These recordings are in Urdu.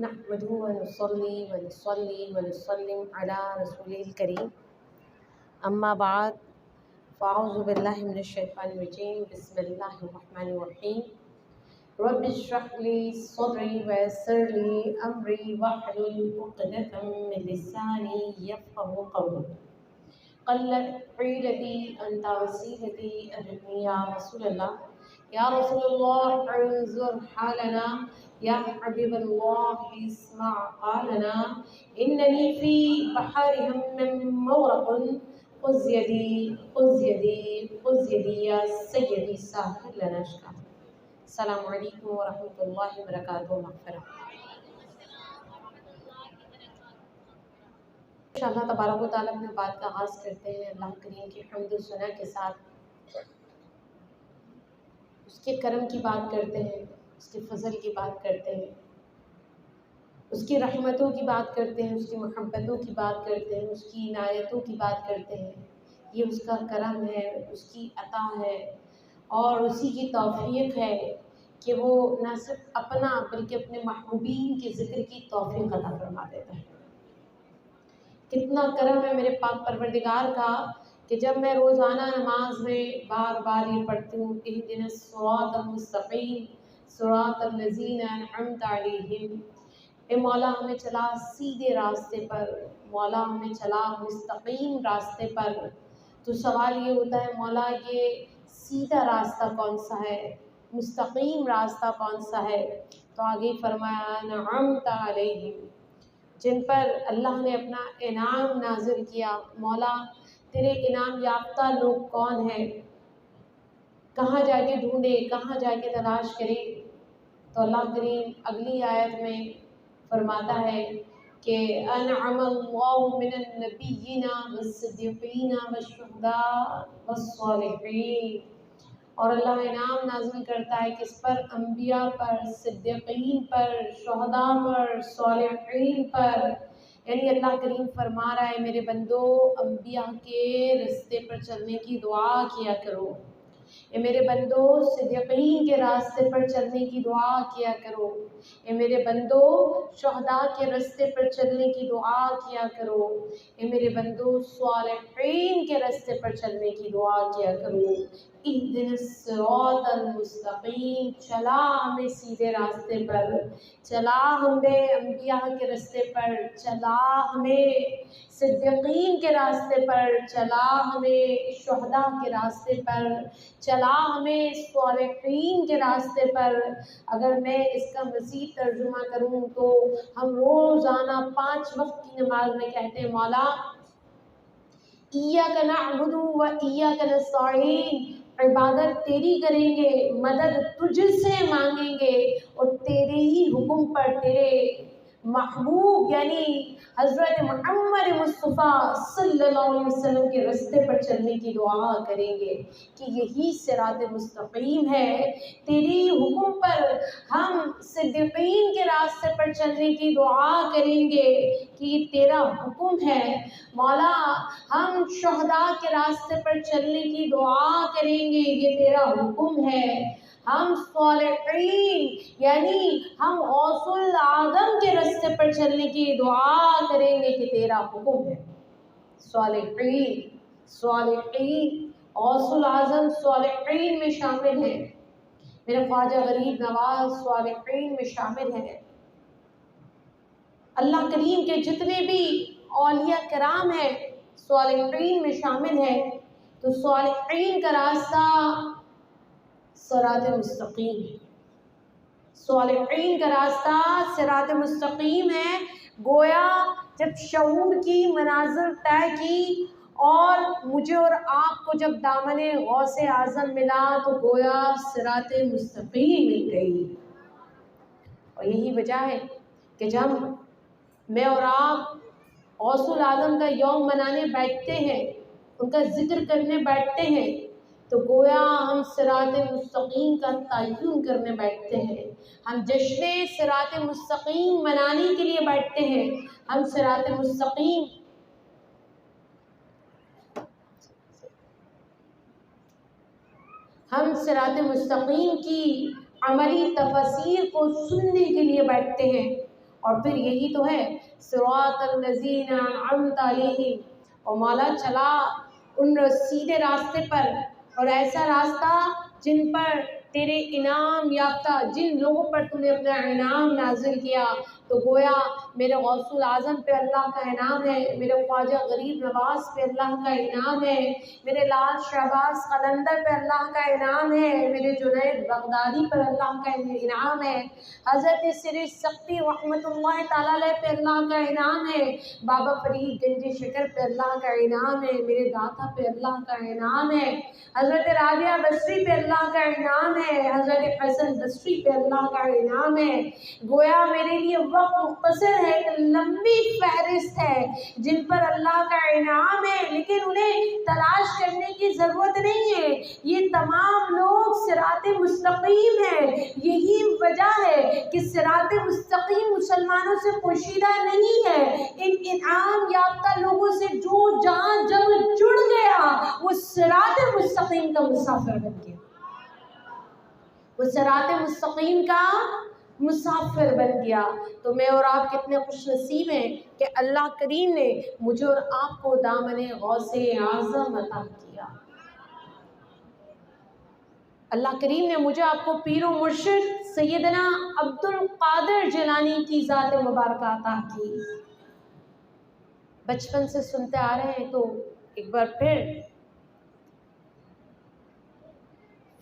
نحمده ونصلي ونسلم على رسول الكريم اما بعد فاعوذ باللہ من الشیطان الرجیم بسم اللہ الرحمن الرحیم رب اشرح لي صدری ويسر لي امری واحلل عقدۃ من لسانی یفقهوا قولی قلت حیلتی انت وسیلتی ادرکنی یا رسول اللہ یا رسول اللہ انظر حالنا یا حبیب اللہ اسمع قالنا اننی فی بحر ہم مغرق خذ یدی یا سیدی ساحل لنا اشکا۔ السلام علیکم ورحمۃ اللہ وبرکاتہ۔ مغفرہ انشاءاللہ تبارک و تعالیٰ اپنے بات کا آغاز کرتے ہیں اللہ کریم کی حمد و ثنا کے ساتھ، اس کے کرم کی بات کرتے ہیں، اس کے فضل کی بات کرتے ہیں، اس کی رحمتوں کی بات کرتے ہیں، اس کی محبتوں کی بات کرتے ہیں، اس کی عنایتوں کی بات کرتے ہیں۔ یہ اس کا کرم ہے، اس کی عطا ہے اور اسی کی توفیق ہے کہ وہ نہ صرف اپنا بلکہ اپنے محبوبین کے ذکر کی توفیق عطا فرما دیتا ہے۔ کتنا کرم ہے میرے پاک پروردگار کا کہ جب میں روزانہ نماز میں بار بار یہ پڑھتی ہوں اہدنا الصراط المستقیم صراط الذین انعمت علیہم، اے مولا ہمیں چلا سیدھے راستے پر، مولا ہمیں چلا مستقیم راستے پر۔ تو سوال یہ ہوتا ہے مولا یہ سیدھا راستہ کون سا ہے، مستقیم راستہ کون سا ہے؟ تو آگے فرمایا انعمت علیہم، جن پر اللہ نے اپنا انعام نازل کیا۔ مولا تیرے انعام یافتہ لوگ کون ہیں، کہاں جا کے ڈھونڈے، کہاں جا کے تلاش کرے؟ تو اللہ کریم اگلی آیت میں فرماتا ہے کہ انعم اللہ من النبیین والصدیقین والشہداء والصالحین، اور اللہ انعام نازل کرتا ہے کس پر؟ انبیاء پر، صدیقین پر، شہداء پر، صالحین پر۔ یعنی اللہ کریم فرما رہا ہے میرے بندو انبیاء کے راستے پر چلنے کی دعا کیا کرو، اے میرے بندو صدیقین کے راستے پر چلنے کی دعا کیا کرو، اے میرے بندو شہداء کے راستے پر چلنے کی دعا کیا کرو، اے میرے بندو صالحین کے راستے پر چلنے کی دعا کیا کرو۔ اہدنا الصراط المستقیم، چلا ہمیں سیدھے راستے پر، چلا ہمیں انبیاء کے راستے پر، چلا ہمیں صدیقین کے راستے پر، چلا ہمیں شہداء کے راستے پر، چلا ہمیں صالحین کے راستے پر۔ اگر میں اس کا مزید ترجمہ کروں تو ہم روزانہ 5 وقت کی نماز میں کہتے ہیں مولا ایاک نعبد و ایاک نستعین، عبادت تیری کریں گے، مدد تجھ سے مانگیں گے اور تیرے ہی حکم پر تیرے محبوب یعنی حضرت محمد مصطفیٰ صلی اللہ علیہ وسلم کے راستے پر چلنے کی دعا کریں گے کہ یہی صراط مستقیم ہے۔ تیری حکم پر ہم صدیقین کے راستے پر چلنے کی دعا کریں گے کہ یہ تیرا حکم ہے۔ مولا ہم شہداء کے راستے پر چلنے کی دعا کریں گے، یہ تیرا حکم ہے۔ ہم صالحین یعنی ہم غوث الاعظم کے راستے پر چلنے کی دعا کریں گے کہ تیرا حکم ہے۔ صالحین غوث الاعظم صالحین میں شامل ہیں، میرے خواجہ غریب نواز صالحین میں شامل ہیں۔ اللہ کریم کے جتنے بھی اولیاء کرام ہیں صالحین میں شامل ہیں۔ تو صالحین کا راستہ صراط مستقیم ہے، صالحین کا راستہ صراط مستقیم ہے۔ گویا جب شعور کی منازل طے کی اور مجھے اور آپ کو جب دامن غوث اعظم ملا تو گویا صراط مستقیم مل گئی۔ اور یہی وجہ ہے کہ جب میں اور آپ غوث الاعظم کا یوم منانے بیٹھتے ہیں، ان کا ذکر کرنے بیٹھتے ہیں تو گویا ہم صراط مستقیم کا تعین کرنے بیٹھتے ہیں، ہم جشن صراط مستقیم منانے کے لیے بیٹھتے ہیں۔ ہم صراط مستقیم کی عملی تفاسیر کو سننے کے لیے بیٹھتے ہیں اور پھر یہی تو ہے صراط الذین انعمت علیہم، اور مولا چلا ان سیدھے راستے پر، اور ایسا راستہ جن پر تیرے انعام یافتہ، جن لوگوں پر تو نے اپنا انعام نازل کیا۔ تو گویا میرے غوث العظم پہ اللہ کا انعام ہے، میرے خواجہ غریب نواز پہ اللہ کا انعام ہے، میرے لال شہباز قلندر پہ اللہ کا انعام ہے، میرے جنید بغدادی پر اللہ کا انعام ہے، حضرت سر سختی رحمۃ اللہ تعالیٰ علیہ پہ اللہ کا انعام ہے، بابا فرید گنج شکر پہ اللہ کا انعام ہے، میرے داتا پہ اللہ کا انعام ہے، حضرت رابعہ بصری پہ اللہ کا انعام ہے، حضرت حسن بصری پہ اللہ کا انعام ہے۔ گویا میرے لیے وقت مختصر ہے، ایک لمبی فہرست ہے جن پر اللہ کا انعام ہے، لیکن انہیں تلاش کرنے کی ضرورت نہیں ہے۔ یہ تمام لوگ صراط مستقیم ہیں، یہی وجہ ہے کہ صراط مستقیم مسلمانوں سے پوشیدہ نہیں ہے۔ ان انعام یافتہ لوگوں سے جو جہاں جب جڑ گیا وہ صراط مستقیم کا مسافر بن گیا، وہ صراط مستقیم کا مسافر بن گیا۔ تو میں اور آپ کتنے خوش نصیب ہیں کہ اللہ کریم نے مجھے اور آپ کو دامن غوث اعظم عطا کیا۔ اللہ کریم نے مجھے آپ کو پیر و مرشد سیدنا عبد القادر جیلانی کی ذات مبارکہ عطا کی۔ بچپن سے سنتے آ رہے ہیں، تو ایک بار پھر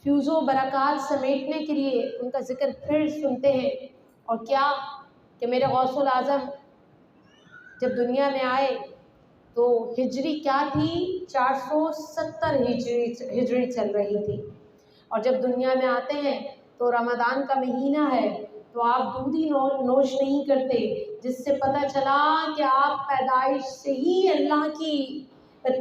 فیوز و برکات سمیٹنے کے لیے ان کا ذکر پھر سنتے ہیں۔ اور کیا کہ میرے غوث العظم جب دنیا میں آئے تو ہجری کیا تھی، 470 ہجری چل رہی تھی، اور جب دنیا میں آتے ہیں تو رمضان کا مہینہ ہے، تو آپ دودھ ہی نوش نہیں کرتے، جس سے پتہ چلا کہ آپ پیدائش سے ہی اللہ کی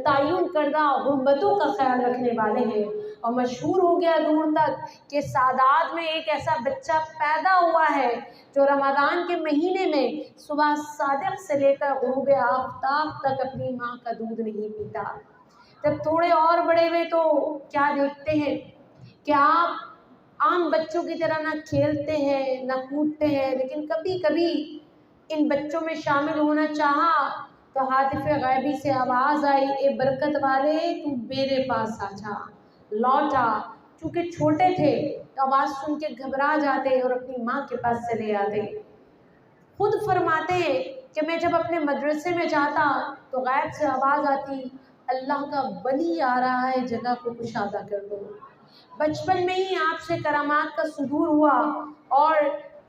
تعین کردہ حرمتوں کا خیال رکھنے والے ہیں۔ اور مشہور ہو گیا دور تک کہ سادات میں ایک ایسا بچہ پیدا ہوا ہے جو رمضان کے مہینے میں صبح صادق سے لے کر غروب آفتاب تک اپنی ماں کا دودھ نہیں پیتا۔ جب تھوڑے اور بڑے ہوئے تو کیا دیکھتے ہیں کہ آپ عام بچوں کی طرح نہ کھیلتے ہیں نہ کودتے ہیں، لیکن کبھی کبھی ان بچوں میں شامل ہونا چاہا تو ہاتف غیبی سے آواز آئی، اے برکت والے تو میرے پاس آ جا، لوٹا۔ چونکہ چھوٹے تھے تو آواز سن کے گھبرا جاتے اور اپنی ماں کے پاس چلے آتے۔ خود فرماتے کہ میں جب اپنے مدرسے میں جاتا تو غیب سے آواز آتی، اللہ کا ولی آ رہا ہے، جگہ کو کشادہ کر دو۔ بچپن میں ہی آپ سے کرامات کا صدور ہوا، اور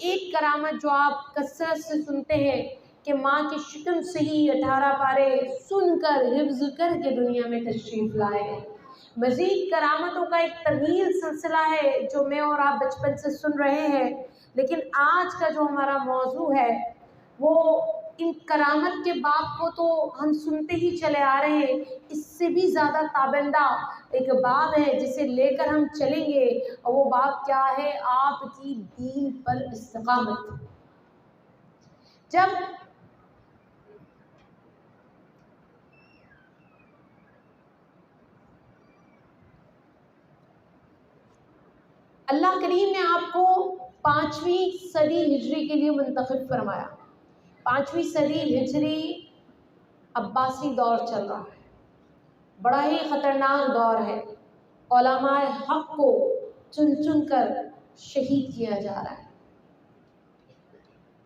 ایک کرامت جو آپ کثرت سے سنتے ہیں کہ ماں کی شکم سے ہی 18 پارے سن کر حفظ کر کے دنیا میں تشریف لائے۔ مزید کرامتوں کا ایک طویل سلسلہ ہے جو میں اور آپ بچپن سے سن رہے ہیں، لیکن آج کا جو ہمارا موضوع ہے وہ ان کرامت کے باب کو تو ہم سنتے ہی چلے آ رہے ہیں، اس سے بھی زیادہ تابندہ ایک باب ہے جسے لے کر ہم چلیں گے، اور وہ باب کیا ہے؟ آپ کی دین پر استقامت۔ جب اللہ کریم نے آپ کو 5ویں صدی ہجری کے لیے منتخب فرمایا، 5ویں صدی ہجری عباسی دور چل رہا ہے، بڑا ہی خطرناک دور ہے، علماء حق کو چن چن کر شہید کیا جا رہا ہے،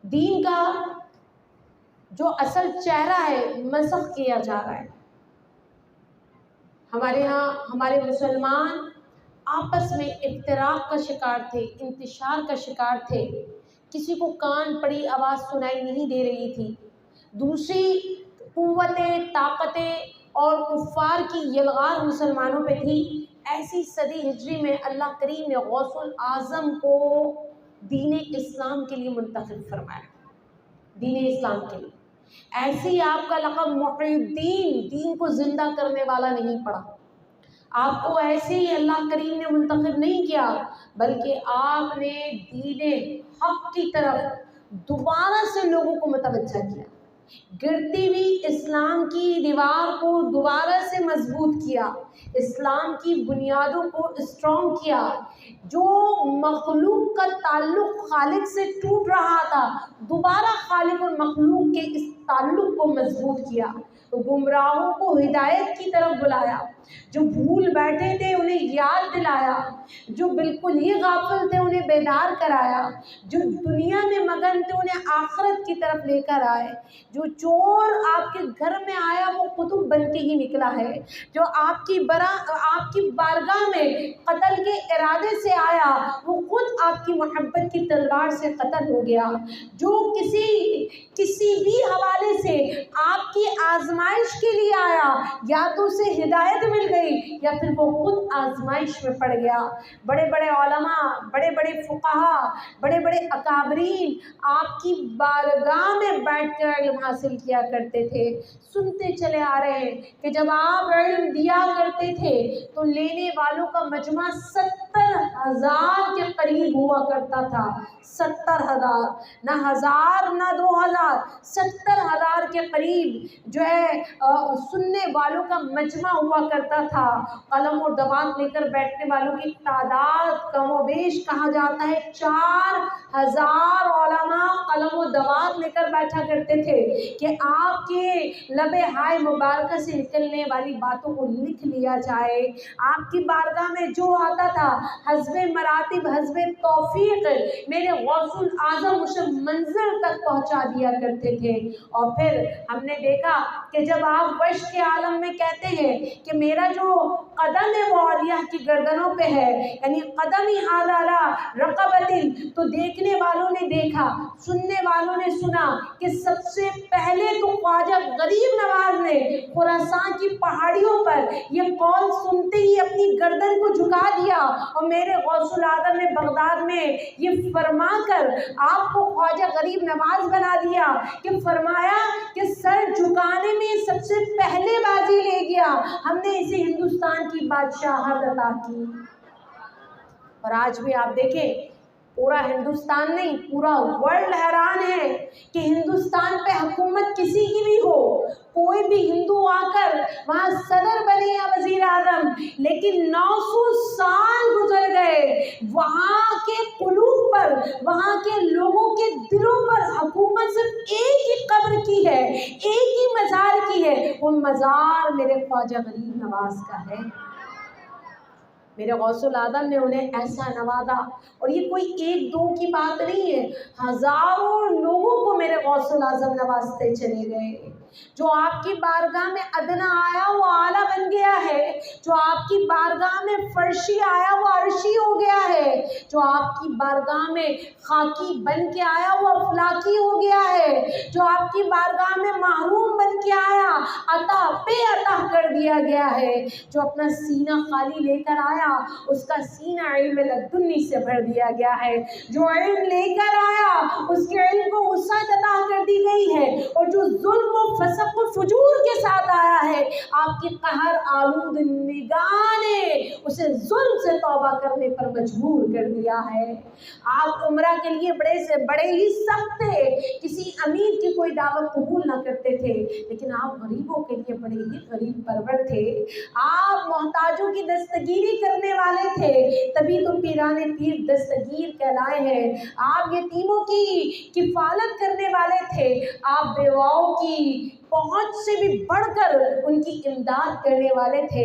دین کا جو اصل چہرہ ہے مسخ کیا جا رہا ہے۔ ہمارے ہاں ہمارے مسلمان آپس میں افتراق کا شکار تھے، انتشار کا شکار تھے، کسی کو کان پڑی آواز سنائی نہیں دے رہی تھی، دوسری قوتیں، طاقتیں اور کفار کی یلغار مسلمانوں پہ تھی۔ ایسی صدی ہجری میں اللہ کریم نے غوث العظم کو دین اسلام کے لیے منتخب فرمایا، دین اسلام کے لیے۔ ایسی آپ کا لقب محی الدین، دین کو زندہ کرنے والا نہیں پڑا، آپ کو ایسے ہی اللہ کریم نے منتخب نہیں کیا، بلکہ آپ نے دین حق کی طرف دوبارہ سے لوگوں کو متوجہ کیا، گرتی ہوئی اسلام کی دیوار کو دوبارہ سے مضبوط کیا، اسلام کی بنیادوں کو اسٹرانگ کیا، جو مخلوق کا تعلق خالق سے ٹوٹ رہا تھا دوبارہ خالق خالق اور مخلوق کے اس تعلق کو مضبوط کیا، تو گمراہوں کو ہدایت کی طرف بلایا، جو بھول بیٹھے تھے انہیں یاد دلایا، جو بالکل ہی غافل تھے انہیں بیدار کرایا، جو دنیا میں مگن تھے انہیں آخرت کی طرف لے کر آئے، جو چور آپ کے گھر میں آیا وہ قطب بن کے ہی نکلا ہے، جو آپ کی بارگاہ میں قتل کے ارادے سے آیا وہ خود آپ کی محبت کی تلوار سے قتل ہو گیا، جو کسی بھی حوالے سے آپ کی آزمائش کے لیے آیا یا تو اسے ہدایت مل گئی یا پھر وہ خود آزمائش میں پڑ گیا۔ بڑے بڑے علماء، بڑے بڑے فقہاء، بڑے بڑے اکابرین آپ کی بارگاہ میں بیٹھ کر علم حاصل کیا کرتے تھے۔ سنتے چلے آ رہے ہیں کہ جب آپ علم دیا کرتے تھے تو لینے والوں کا مجمع 70,000 کے قریب ہوا کرتا تھا۔ 70,000، نہ 1000 نہ 2000، 70,000 کے قریب جو ہے سننے والوں کا مجمع ہوا کرتا تھا۔ قلم و دوات لے کر بیٹھنے والوں کی تعداد کم و بیش کہا جاتا ہے 4000 علماء قلم و دوات لے کر بیٹھا کرتے تھے کہ آپ کے لب ہائے مبارکہ سے نکلنے والی باتوں کو لکھ لیا جائے۔ آپ کی بارگاہ میں جو آتا تھا حسب مراتب، حسب توفیق میرے غوث الاعظم اسے منزل تک پہنچا دیا کرتے تھے۔ اور پھر ہم نے دیکھا کہ جب آپ وش کے عالم میں کہتے ہیں کہ میرا جو قدم ہے وہ اولیاء کی گردنوں پہ ہے، یعنی قدمی حالا رقبت، تو دیکھنے والوں نے دیکھا، سننے والوں نے سنا کہ سب سے پہلے تو خواجہ غریب نواز نے خراسان کی پہاڑیوں پر یہ قول سنتے ہی اپنی گردن کو جھکا دیا، اور میرے غوث الاعظم نے بغداد میں یہ فرما کر آپ کو خواجہ غریب نواز بنا دیا کہ فرمایا کہ سر جھکانے میں سب سے پہلے بازی لے گیا، ہم نے اسے ہندوستان کی بادشاہت عطا کی۔ اور آج بھی آپ دیکھیں پورا ہندوستان نہیں پورا ورلڈ حیران ہے کہ ہندوستان پہ حکومت کسی کی بھی ہو، کوئی بھی ہندو آ کر وہاں صدر بنے یا وزیر اعظم، لیکن 900 سال گزر گئے، وہاں کے قلوب پر، وہاں کے لوگوں کے دلوں پر حکومت صرف ایک ہی قبر کی ہے، ایک ہی مزار کی ہے، وہ مزار میرے خواجہ غریب نواز کا ہے۔ میرے غوث الاعظم نے انہیں ایسا نوازا، اور یہ کوئی ایک دو کی بات نہیں ہے، ہزاروں لوگوں کو میرے غوث الاعظم نوازتے چلے گئے۔ جو آپ کی بارگاہ میں ادنا آیا وہ اعلیٰ بن گیا ہے، جو آپ کی بارگاہ میں فرشی آیا وہ عرشی ہو گیا ہے، جو آپ کی بارگاہ میں خاکی بن کے آیا وہ افلاکی ہو گیا ہے، جو آپ کی بارگاہ میں محروم بن کے آیا عطا پہ عطا کر دیا گیا ہے، جو اپنا سینہ خالی لے کر آیا اس کا سینہ علم لدنی سے بھر دیا گیا ہے، جو علم لے کر آیا اس کے علم کو وسعت عطا کر دی گئی ہے، اور جو ظلم و فسق و فجور کے ساتھ آیا ہے آپ کی قہر آلود نگاہ نے اسے ظلم سے توبہ کرنے پر مجبور کر دیا ہے۔ آپ عمرہ کے لیے بڑے سے بڑے ہی سخت تھے، کسی امیر کی کوئی دعوت قبول نہ کرتے تھے، لیکن آپ غریبوں کے لیے بڑے ہی غریب پرور تھے، آپ محتاجوں کی دستگیری کرنے والے تھے، تبھی تو پیرانے پیر دستگیر کہلائے ہیں۔ آپ یتیموں کی کفالت کرنے والے تھے، آپ بیواؤں کی پہنچ سے بھی بڑھ کر ان کی امداد کرنے والے تھے،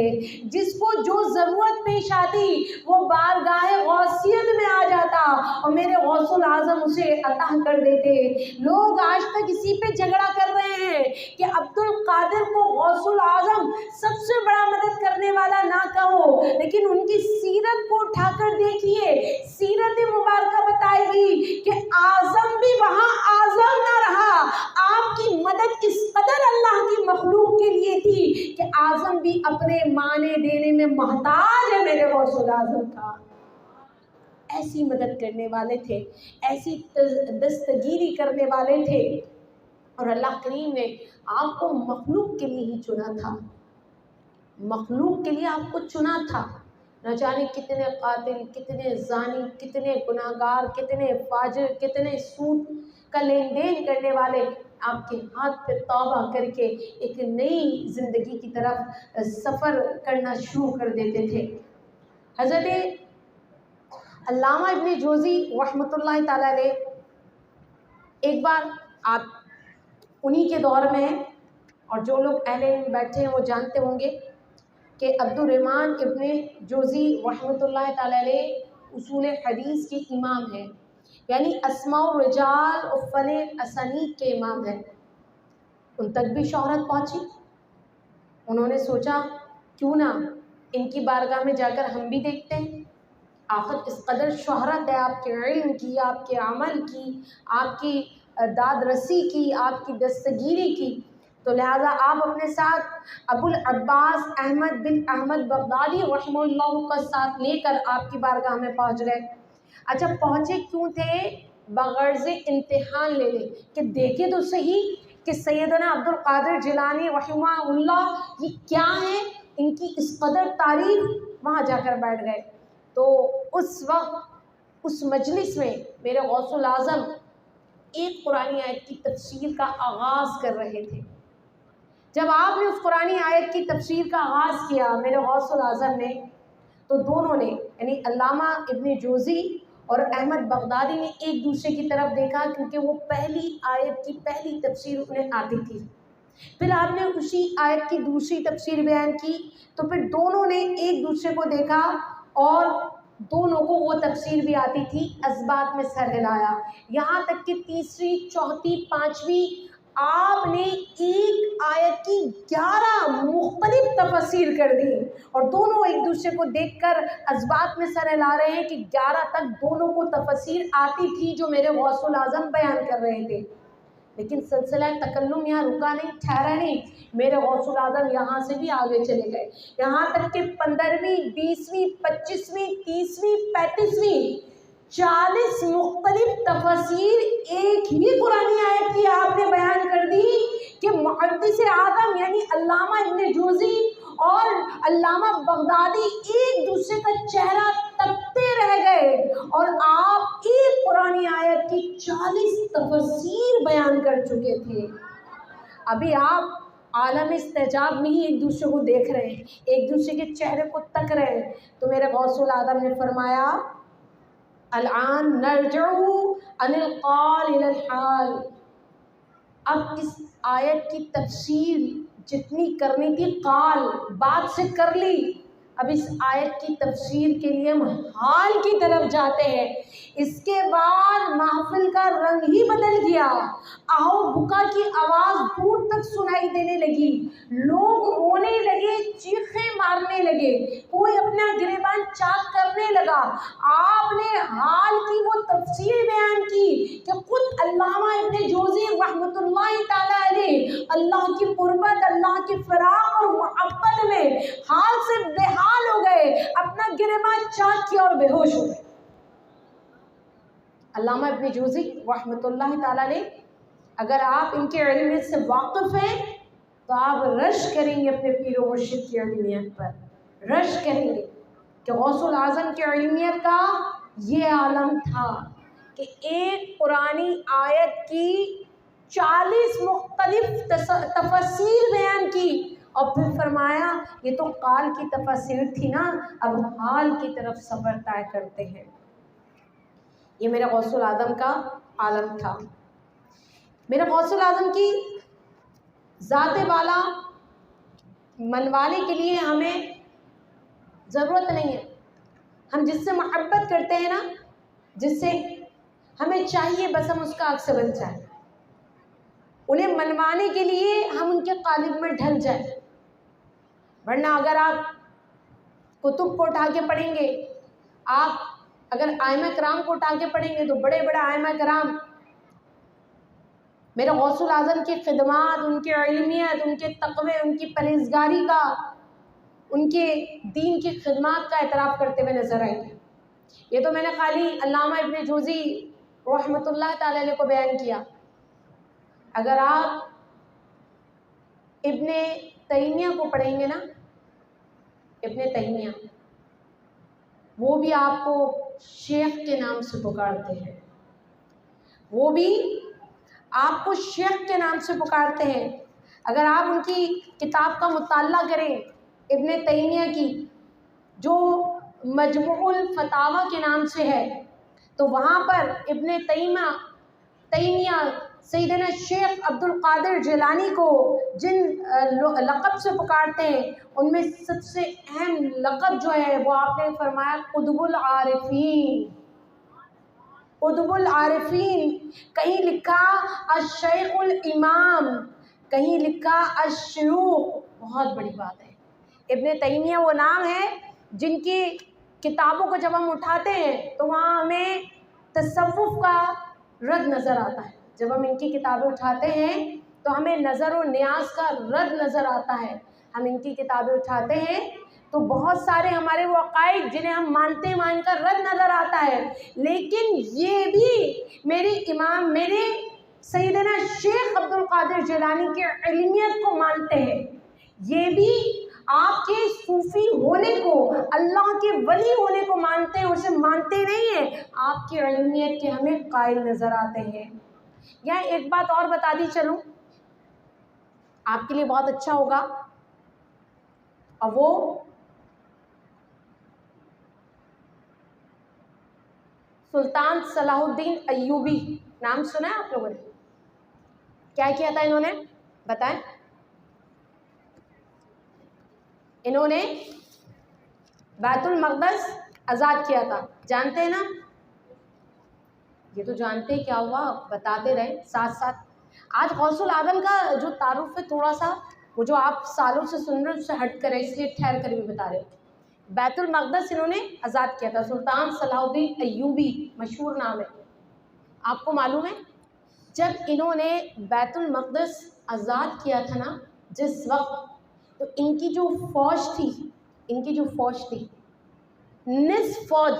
جس کو جو ضرورت پیش آتی وہ بارگاہ غوثیت میں آ جاتا اور میرے غوث الاعظم اسے عطا کر دیتے۔ لوگ آج تک اسی پہ جھگڑا کر رہے ہیں کہ عبد القادر کو غوث الاعظم سب سے بڑا مدد کرنے والا نہ کہو، لیکن ان کی سیرت کو اٹھا کر دیکھیے، سیرت مبارکہ بتائے گی کہ اعظم بھی وہاں اعظم نہ رہا، آپ کی مدد اس قدر اللہ کی مخلوق کے لیے تھی کہ اعظم بھی اپنے معنی دینے میں محتاج ہے میرے غوث الاعظم کا۔ ایسی مدد کرنے والے تھے، ایسی دستگیری کرنے والے تھے، اور اللہ کریم نے آپ کو مخلوق کے لیے ہی چنا تھا، مخلوق کے لیے آپ کو چنا تھا۔ نہ جانے کتنے قاتل، کتنے زانی، کتنے گناہگار، کتنے فاجر، کتنے سود کا لین دین کرنے والے آپ کے ہاتھ پہ توبہ کر کے ایک نئی زندگی کی طرف سفر کرنا شروع کر دیتے تھے۔ حضرت علامہ ابن جوزی رحمۃ اللہ تعالی علیہ ایک بار آپ انہی کے دور میں ہیں، اور جو لوگ اہل علم بیٹھے ہیں وہ جانتے ہوں گے کہ عبد الرحمن ابن جوزی رحمۃ اللہ تعالی علیہ اصول حدیث کے امام ہیں، یعنی اسماء الرجال اور فن اسانید کے امام ہیں۔ ان تک بھی شہرت پہنچی، انہوں نے سوچا کیوں نہ ان کی بارگاہ میں جا کر ہم بھی دیکھتے ہیں، آخر اس قدر شہرت ہے آپ کے علم کی، آپ کے عمل کی، آپ کی داد رسی کی، آپ کی دستگیری کی، تو لہٰذا آپ اپنے ساتھ ابو العباس احمد بن احمد بغدادی رحمہ اللہ کا ساتھ لے کر آپ کی بارگاہ میں پہنچ گئے۔ اچھا پہنچے کیوں تھے؟ بغرض امتحان لے لے کہ دیکھے تو صحیح کہ سیدنا عبد القادر جیلانی رحمہ اللہ یہ کیا ہے، ان کی اس قدر تعریف۔ وہاں جا کر بیٹھ گئے تو اس وقت اس مجلس میں میرے غوث الاعظم ایک قرآن آیت کی تفسیر کا آغاز کر رہے تھے۔ جب آپ نے اس قرآن آیت کی تفسیر کا آغاز کیا میرے غوث الاعظم نے، تو دونوں نے یعنی علامہ ابن جوزی اور احمد بغدادی نے ایک دوسرے کی طرف دیکھا، کیونکہ وہ پہلی آیت کی پہلی تفسیر انہیں آتی تھی۔ پھر آپ نے اسی آیت کی دوسری تفسیر بیان کی، تو پھر دونوں نے ایک دوسرے کو دیکھا اور دونوں کو وہ تفسیر بھی آتی تھی، اسبات میں سر ہلایا، یہاں تک کہ تیسری، چوتھی، پانچویں آپ نے ایک آیت کی 11 مختلف تفسیر کر دی، اور دونوں ایک دوسرے کو دیکھ کر اسبات میں سر ہلا رہے ہیں کہ 11 تک دونوں کو تفسیر آتی تھی جو میرے غوث الاعظم بیان کر رہے تھے۔ لیکن سلسلہ تکلم یہاں رکا نہیں، ٹھہرا نہیں، میرے غوث الاعظم یہاں سے بھی آگے چلے گئے، یہاں تک کہ 15ویں، 20ویں، 25ویں، 30ویں، 35ویں 40 مختلف تفسیر ایک ہی قرآن آیت کی آپ نے بیان کر دی کہ محدث اعظم یعنی علامہ ابن جوزی اور علامہ بغدادی ایک دوسرے کا چہرہ تکتے رہ گئے، اور آپ ایک قرآن آیت کی 40 تفسیر بیان کر چکے تھے۔ ابھی آپ عالم استجاب میں ہی ایک دوسرے کو دیکھ رہے ہیں، ایک دوسرے کے چہرے کو تک رہے ہیں، تو میرے غوث الاعظم نے فرمایا الان نرجع عن القال الى الحال، اب اس آیت کی تفسیر جتنی کرنی تھی قال بات سے کر لی، اب اس آیت کی تفسیر کے لیے ہم حال کی طرف جاتے ہیں۔ اس کے بعد محفل کا رنگ ہی بدل گیا، آہو بکا کی آواز دور تک سنائی دینے لگی، لوگ رونے لگے، چیخیں مارنے لگے، کوئی اپنا گریبان چاک کرنے لگا۔ آپ نے حال کی وہ تفسیر بیان کی کہ خود علامہ ابن جوزی رحمۃ اللہ تعالی علیہ اللہ کی قربت، اللہ کی فراق اور محبت میں حال سے بےحال ہو گئے، اپنا گریبان چاک کیا اور بے ہوش ہو گئے۔ علامہ ابن جوزی رحمۃ اللہ تعالی علیہ، اگر آپ ان کے علمیت سے واقف ہیں تو آپ رشک کریں گے اپنے پیر و مرشد کی علمیت پر، رشک کریں گے کہ غوث الاعظم کی علمیت کا یہ عالم تھا کہ ایک قرآنی آیت کی 40 مختلف تفسیر بیان کی، اور پھر فرمایا یہ تو قال کی تفسیر تھی نا، اب حال کی طرف سفر طے کرتے ہیں۔ یہ میرے غوث الاعظم کا عالم تھا۔ میرے غوث الاعظم کی ذات بالا منوانے کے لیے ہمیں ضرورت نہیں ہے، ہم جس سے محبت کرتے ہیں نا، جس سے ہمیں چاہیے بس ہم اس کا عکس بن جائیں، انہیں منوانے کے لیے ہم ان کے قالب میں ڈھل جائیں، ورنہ اگر آپ کتب کو اٹھا کے پڑھیں گے، آپ اگر ائمہ کرام کو اٹھا کے پڑھیں گے تو بڑے بڑے ائمہ کرام میرے غوث الاعظم کی خدمات، ان کی علمیت، ان کے تقوی، ان کی پرہیزگاری کا، ان کے دین کی خدمات کا اعتراف کرتے ہوئے نظر آئیں گے۔ یہ تو میں نے خالی علامہ ابن جوزی رحمۃ اللہ تعالی علیہ کو بیان کیا، اگر آپ ابن تیمیہ کو پڑھیں گے نا، ابن تیمیہ وہ بھی آپ کو شیخ کے نام سے پکارتے ہیں، وہ بھی آپ کو شیخ کے نام سے پکارتے ہیں۔ اگر آپ ان کی کتاب کا مطالعہ کریں ابن تیمیہ کی، جو مجموع الفتاوی کے نام سے ہے، تو وہاں پر ابن تیمیہ سیدنا شیخ عبد القادر جیلانی کو جن لقب سے پکارتے ہیں ان میں سب سے اہم لقب جو ہے وہ آپ نے فرمایا قطب العارفین، قطب العارفین۔ کہیں لکھا الشیخ الامام، کہیں لکھا الشیوخ، بہت بڑی بات ہے۔ ابن تیمیہ وہ نام ہے جن کی کتابوں کو جب ہم اٹھاتے ہیں تو وہاں ہمیں تصوف کا رد نظر آتا ہے۔ جب ہم ان کی کتابیں اٹھاتے ہیں تو ہمیں نظر و نیاز کا رد نظر آتا ہے۔ ہم ان کی کتابیں اٹھاتے ہیں تو بہت سارے ہمارے وہ عقائد جنہیں ہم مانتے ہیں وہاں ان کا رد نظر آتا ہے، لیکن یہ بھی میرے امام میرے سیدنا شیخ عبد القادر جیلانی کے علمیت کو مانتے ہیں، یہ بھی آپ کے صوفی ہونے کو، اللہ کے ولی ہونے کو مانتے ہیں، اسے مانتے نہیں ہیں، آپ کی علمیت کے ہمیں قائل نظر آتے ہیں۔ یہاں ایک بات اور بتا دی چلوں، آپ کے لیے بہت اچھا ہوگا، اور وہ سلطان صلاح الدین ایوبی، نام سنا ہے آپ لوگوں نے؟ کیا کیا تھا انہوں نے بتائیں؟ انہوں نے بیت المقدس آزاد کیا تھا، جانتے ہیں نا؟ یہ تو جانتے کیا ہوا بتاتے رہے ساتھ ساتھ۔ آج غوث العظم کا جو تعارف ہے تھوڑا سا وہ جو آپ سالوں سے سن رہے ہیں اس سے ہٹ کر ہے، اس لیے ٹھہر کر بھی بتا رہے ہیں۔ بیت المقدس انہوں نے آزاد کیا تھا، سلطان صلاح الدین ایوبی مشہور نام ہے۔ آپ کو معلوم ہے جب انہوں نے بیت المقدس آزاد کیا تھا نا جس وقت، تو ان کی جو فوج تھی نصف فوج،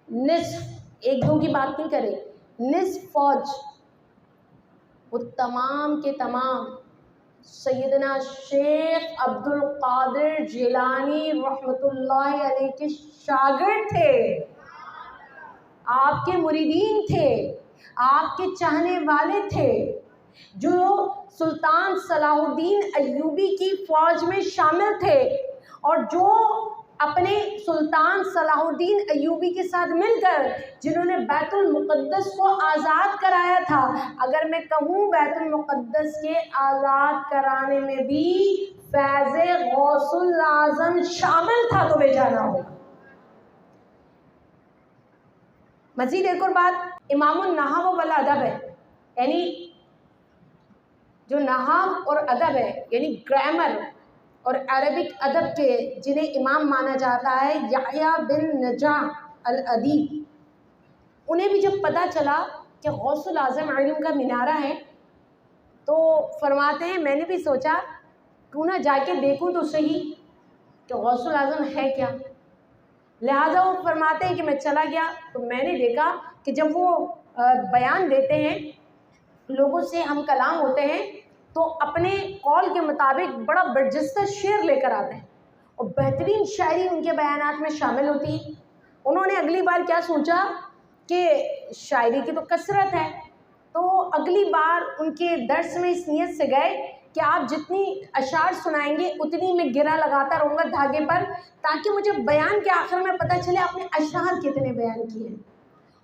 نصف ایک دو کی بات نہیں کرے، نصف فوج وہ تمام کے تمام سیدنا شیخ عبد القادر جیلانی رحمۃ اللہ علیہ کے شاگرد تھے، آپ کے مریدین تھے، آپ کے چاہنے والے تھے، جو سلطان صلاح الدین ایوبی کی فوج میں شامل تھے، اور جو اپنے سلطان صلاح الدین ایوبی کے ساتھ مل کر جنہوں نے بیت المقدس کو آزاد کرایا تھا۔ اگر میں کہوں بیت المقدس کے آزاد کرانے میں بھی فیض غوث العظم شامل تھا تو بے جانا ہوگا۔ مزید ایک اور بات، امام النحو والادب ہے، یعنی جو نحو اور ادب ہے یعنی گرامر اور عربک ادب کے جنہیں امام مانا جاتا ہے، یحییٰ بن نجاح الادیب، انہیں بھی جب پتہ چلا کہ غوث العظم علم کا مینارہ ہے تو فرماتے ہیں میں نے بھی سوچا کیوں نہ جا کے دیکھوں تو صحیح کہ غوث العظم ہے کیا۔ لہٰذا وہ فرماتے ہیں کہ میں چلا گیا تو میں نے دیکھا کہ جب وہ بیان دیتے ہیں، لوگوں سے ہم کلام ہوتے ہیں تو اپنے قول کے مطابق بڑا برجستہ شعر لے کر آتے ہیں، اور بہترین شاعری ان کے بیانات میں شامل ہوتی ہے۔ انہوں نے اگلی بار کیا سوچا کہ شاعری کی تو کثرت ہے، تو اگلی بار ان کے درس میں اس نیت سے گئے کہ آپ جتنی اشعار سنائیں گے اتنی میں گرہ لگاتا رہوں گا دھاگے پر، تاکہ مجھے بیان کے آخر میں پتہ چلے آپ نے اشعار کتنے بیان کیے ہیں۔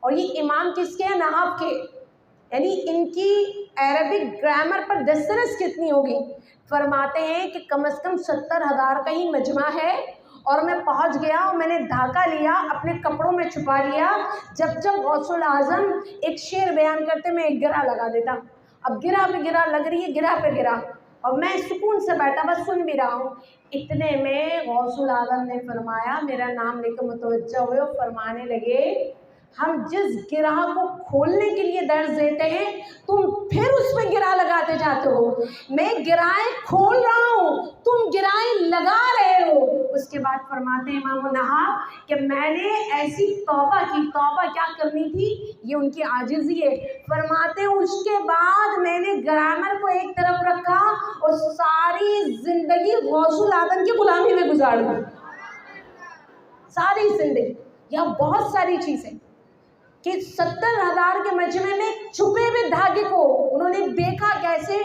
اور یہ امام کس کے ہیں؟ نحو کے، یعنی ان کی عربک گرامر پر دسترس کتنی ہوگی۔ فرماتے ہیں کہ کم از کم 70,000 کا ہی مجمع ہے، اور میں پہنچ گیا اور میں نے دھاگا لیا، اپنے کپڑوں میں چھپا لیا، جب غوث العظم ایک شعر بیان کرتے میں ایک گرہ لگا دیتا۔ اب گرہ پہ گرہ لگ رہی ہے، گرہ پہ گرہ، اور میں سکون سے بیٹھا بس سن بھی رہا ہوں۔ اتنے میں غوث العظم نے فرمایا، میرا نام لے کر متوجہ ہوئے اور فرمانے لگے ہم جس گرہ کو کھولنے کے لیے درس دیتے ہیں تم پھر اس میں گرہ لگاتے جاتے ہو، میں گرہیں کھول رہا ہوں تم گرہیں لگا رہے ہو۔ اس کے بعد فرماتے ہیں امام النحو کہ میں نے ایسی توبہ کی، توبہ کیا کرنی تھی، یہ ان کی عاجزی ہے۔ فرماتے ہیں اس کے بعد میں نے گرامر کو ایک طرف رکھا اور ساری زندگی غوث العظم کی غلامی میں گزار دی، ساری زندگی۔ یہاں بہت ساری چیزیں کہ 70,000 کے مجمع میں چھپے ہوئے دھاگے کو انہوں نے دیکھا، کیسے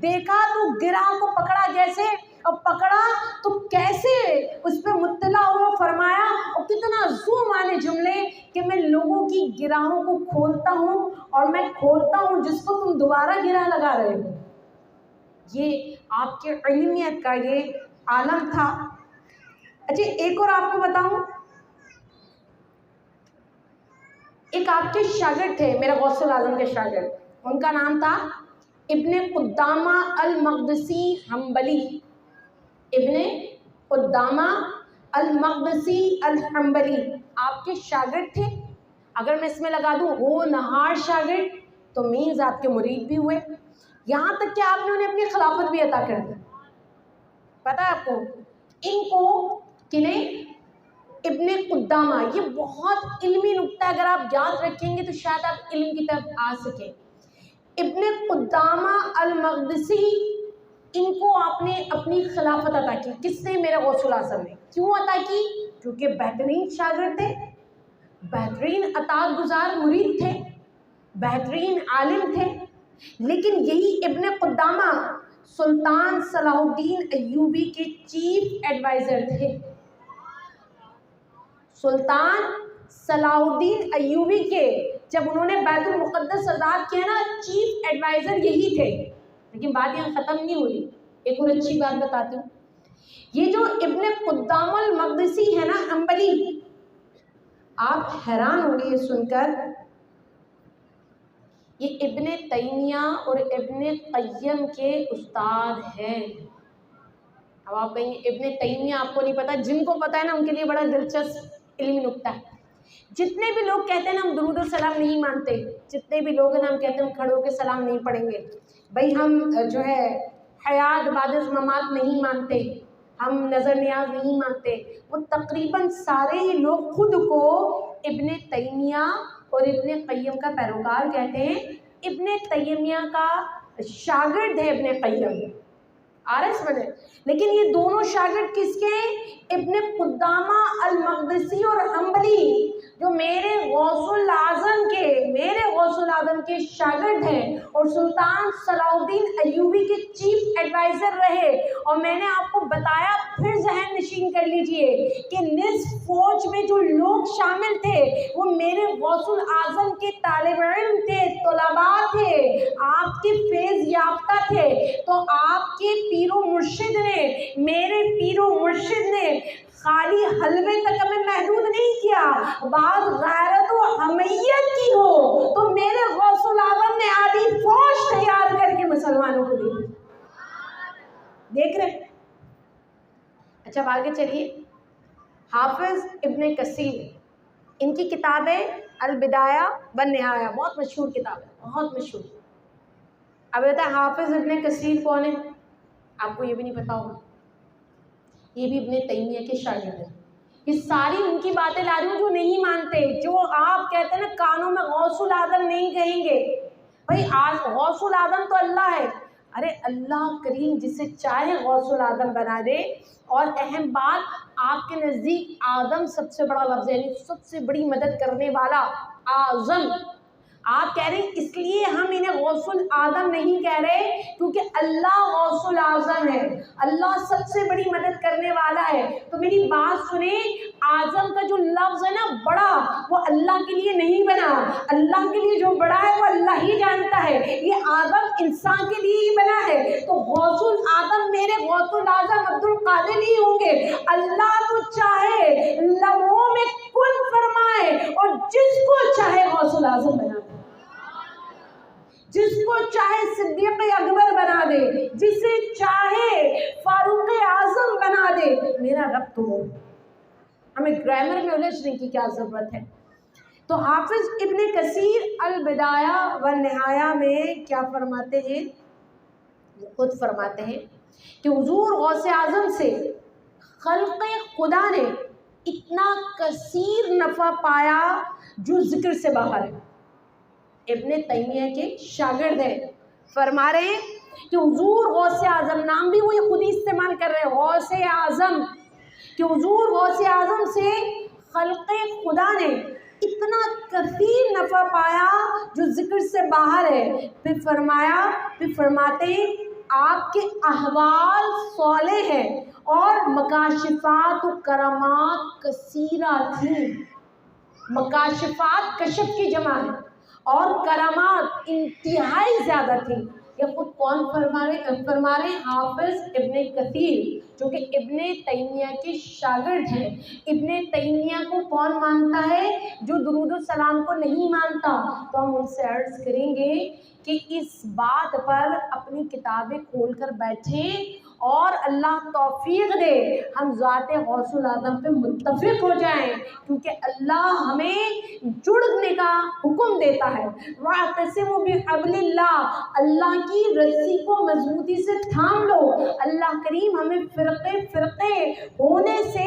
دیکھا تو گرہ کو پکڑا، جیسے اور پکڑا تو کیسے اس پہ مطلع ہوا فرمایا، اور کتنا زوم والے جملے کہ میں لوگوں کی گراہوں کو کھولتا ہوں اور میں کھولتا ہوں جس کو تم دوبارہ گرہ لگا رہے ہو۔ یہ آپ کے علمیت کا یہ عالم تھا۔ اچھا ایک اور آپ کو بتاؤں، ایک آپ کے شاگرد تھے میرے غوث العظم کے شاگرد، ان کا نام تھا ابن قدامہ المقدسی حنبلی۔ ابن قدامہ المقدسی الحنبلی آپ کے شاگرد تھے۔ اگر میں اس میں لگا دوں ہونہار شاگرد تو مینز آپ کے مرید بھی ہوئے، یہاں تک کہ آپ نے انہیں اپنی خلافت بھی عطا کر دی۔ پتہ ہے آپ کو ان کو کنہیں، ابن قدامہ، یہ بہت علمی نکتہ اگر آپ یاد رکھیں گے تو شاید آپ علم کی طرف آ سکیں۔ ابن قدامہ المقدسی، ان کو آپ نے اپنی خلافت عطا کی۔ کس نے؟ میرے غوث العظم نے۔ کیوں عطا کی؟ کیونکہ بہترین شاگرد تھے، بہترین اطاعت گزار مرید تھے، بہترین عالم تھے۔ لیکن یہی ابن قدامہ سلطان صلاح الدین ایوبی کے چیف ایڈوائزر تھے۔ سلطان صلاح الدین ایوبی کے جب انہوں نے بیت المقدس آزاد کیا نا، چیف ایڈوائزر یہی تھے۔ لیکن بات یہاں ختم نہیں ہو رہی، ایک اور اچھی بات بتاتی ہوں۔ یہ جو ابن قدامہ المقدسی ہے نا حنبلی، آپ حیران ہوں گے یہ سن کر، یہ ابن تیمیہ اور ابن قیم کے استاد ہیں۔ اب آپ کہیں گے ابن تیمیہ آپ کو نہیں پتا، جن کو پتا ہے نا ان کے لیے بڑا دلچسپ علمی نکتہ ہے۔ جتنے بھی لوگ کہتے ہیں نا ہم درود و سلام نہیں مانتے، جتنے بھی لوگ ہیں نا ہم کہتے ہیں ہم کھڑے ہو کے سلام نہیں پڑھیں گے، بھائی ہم جو ہے حیات بعد از ممات نہیں مانتے، ہم نظر نیاز نہیں مانتے، وہ تقریباً سارے ہی لوگ خود کو ابن تیمیہ اور ابن قیم کا پیروکار کہتے ہیں۔ ابن تیمیہ کا شاگرد ہے ابن قیم، سمجھے؟ لیکن یہ دونوں شاگرد کس کے ہیں؟ ابن قدامہ المقدسی اور حنبلی، جو میرے غوث العظم کے شاگرد ہیں اور سلطان صلاح الدین ایوبی کے چیف ایڈوائزر رہے۔ اور میں نے آپ کو بتایا، پھر ذہن نشین کر لیجئے کہ نصف فوج میں جو لوگ شامل تھے وہ میرے غوث العظم کے طالب علم تھے، طلباء تھے، آپ کے فیض یافتہ تھے۔ تو آپ کے پیر و مرشد نے، میرے پیر و مرشد نے خالی حلوے تک ہمیں محدود نہیں کیا، بعض غیرت و حمیت کی ہو تو میرے غوث العظم نے آدھی فوج تیار کر کے مسلمانوں کو دی۔ دیکھ رہے؟ اچھا آگے چلیے، حافظ ابن کثیر، ان کی کتاب ہے البدایہ والنہایہ، بہت مشہور کتاب ہے، بہت مشہور۔ اب بتا حافظ ابن کثیر کون ہے؟ آپ کو یہ بھی نہیں پتا ہوگا، یہ بھی ابن تیمیہ کے شاگرد ہیں۔ یہ ساری ان کی باتیں لا رہی ہوں جو نہیں مانتے، جو آپ کہتے ہیں نا کانوں میں غوث العظم نہیں کہیں گے، بھائی غوث العظم تو اللہ ہے، ارے اللہ کریم جسے چاہے غوث العظم بنا دے۔ اور اہم بات، آپ کے نزدیک آدم سب سے بڑا لفظ ہے، یعنی سب سے بڑی مدد کرنے والا اعظم، آپ کہہ رہے ہیں اس لیے ہم انہیں غوث العظم نہیں کہہ رہے کیونکہ اللہ غوث العظم ہے، اللہ سب سے بڑی مدد کرنے والا ہے۔ تو میری بات سنیں، اعظم کا جو لفظ ہے نا بڑا، وہ اللہ کے لیے نہیں بنا، اللہ کے لیے جو بڑا ہے وہ اللہ ہی جانتا ہے، یہ اعظم انسان کے لیے ہی بنا ہے۔ تو غوث العظم میرے غوث العظم عبد القادر ہی ہوں گے۔ اللہ تو چاہے لمحوں میں کن فرمائے اور جس کو چاہے غوث العظم بنا دے، جس کو چاہے صدیق اکبر بنا دے، جسے چاہے فاروق اعظم بنا دے، میرا رب تو ہو۔ ہمیں گرامر میں الجھنے کی کیا ضرورت ہے؟ تو حافظ ابن کثیر البدایہ والنہایہ میں کیا فرماتے ہیں؟ خود فرماتے ہیں کہ حضور غوث اعظم سے خلق خدا نے اتنا کثیر نفع پایا جو ذکر سے باہر ہے۔ ابن تیمیہ کے شاگرد ہیں، فرما رہے ہیں کہ حضور غوث اعظم، نام بھی وہی خود ہی استعمال کر رہے ہیں، غوث اعظم، کہ حضور غوث اعظم سے خلق خدا نے اتنا کثیر نفع پایا جو ذکر سے باہر ہے۔ پھر فرمایا، پھر فرماتے ہیں آپ کے احوال صالح ہیں اور مکاشفات و کرامات کثیرہ تھیں. مکاشفات کشف کی جمع ہے اور کرامات انتہائی زیادہ تھیں. یہ خود کون فرما رہے ہیں؟ حافظ ابن کثیر، جو کہ ابن تیمیہ کے شاگرد ہیں. ابن تیمیہ کو کون مانتا ہے؟ جو درود السلام کو نہیں مانتا. تو ہم ان سے عرض کریں گے کہ اس بات پر اپنی کتابیں کھول کر بیٹھیں اور اللہ توفیق دے ہم ذات غوث العظم پہ متفق ہو جائیں، کیونکہ اللہ ہمیں جڑنے کا حکم دیتا ہے. وَاعْتَصِمُوا بِحَبْلِ اللَّهِ، اللہ کی رسی کو مضبوطی سے تھام لو. اللہ کریم ہمیں فرقے ہونے سے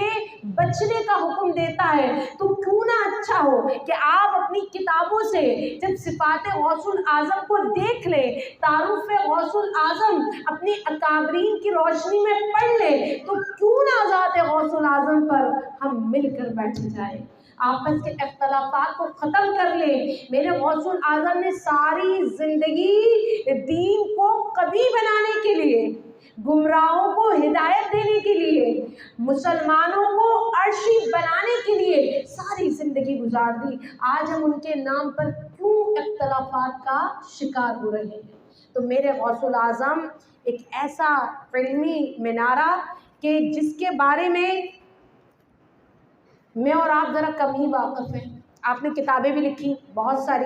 بچنے کا حکم دیتا ہے. تو کیوں نہ اچھا ہو کہ آپ اپنی کتابوں سے جب صفات غوث العظم کو دیکھ لیں، تعارف غوث العظم اپنے اکابرین کی روشنی میں پڑھ لیں، تو کیوں نہ ذات غوث العظم پر ہم مل کر بیٹھ جائیں، آپس کے اختلافات کو ختم کر لیں. میرے غوث العظم نے ساری زندگی دین کو قوی بنانے کے لیے، گمراہوں کو ہدایت دینے کے لیے، مسلمانوں کو عرشی بنانے کے لیے ساری زندگی گزار دی. آج ہم ان کے نام پر کیوں اختلافات کا شکار ہو رہے ہیں؟ تو میرے غوث العظم ایک ایسا علمی منارہ کہ جس کے بارے میں اور آپ ذرا کم ہی واقف ہیں. آپ نے کتابیں بھی لکھی بہت ساری،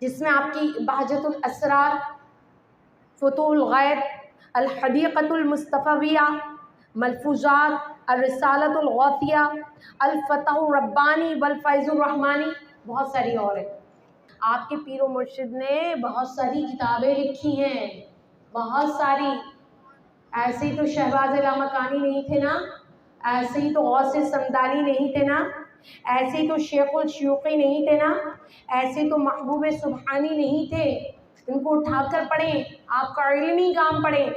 جس میں آپ کی بہجت الاسرار، فتوح الغیب، الحدیقۃ المصطفیہ، ملفوظات، الرسالۃ الغوثیہ، الفتح الربانی والفیض الرحمانی، بہت ساری اور ہیں. آپ کے پیر و مرشد نے بہت ساری کتابیں لکھی ہیں، بہت ساری. ایسے ہی تو شہباز لامکانی نہیں تھے نا، ایسے ہی تو غوث سمدانی نہیں تھے نا، ایسے ہی تو شیخ الشیوخی نہیں تھے نا، ایسے تو محبوب سبحانی نہیں تھے. ان کو اٹھا کر پڑھیں، آپ کا علمی کام پڑھیں.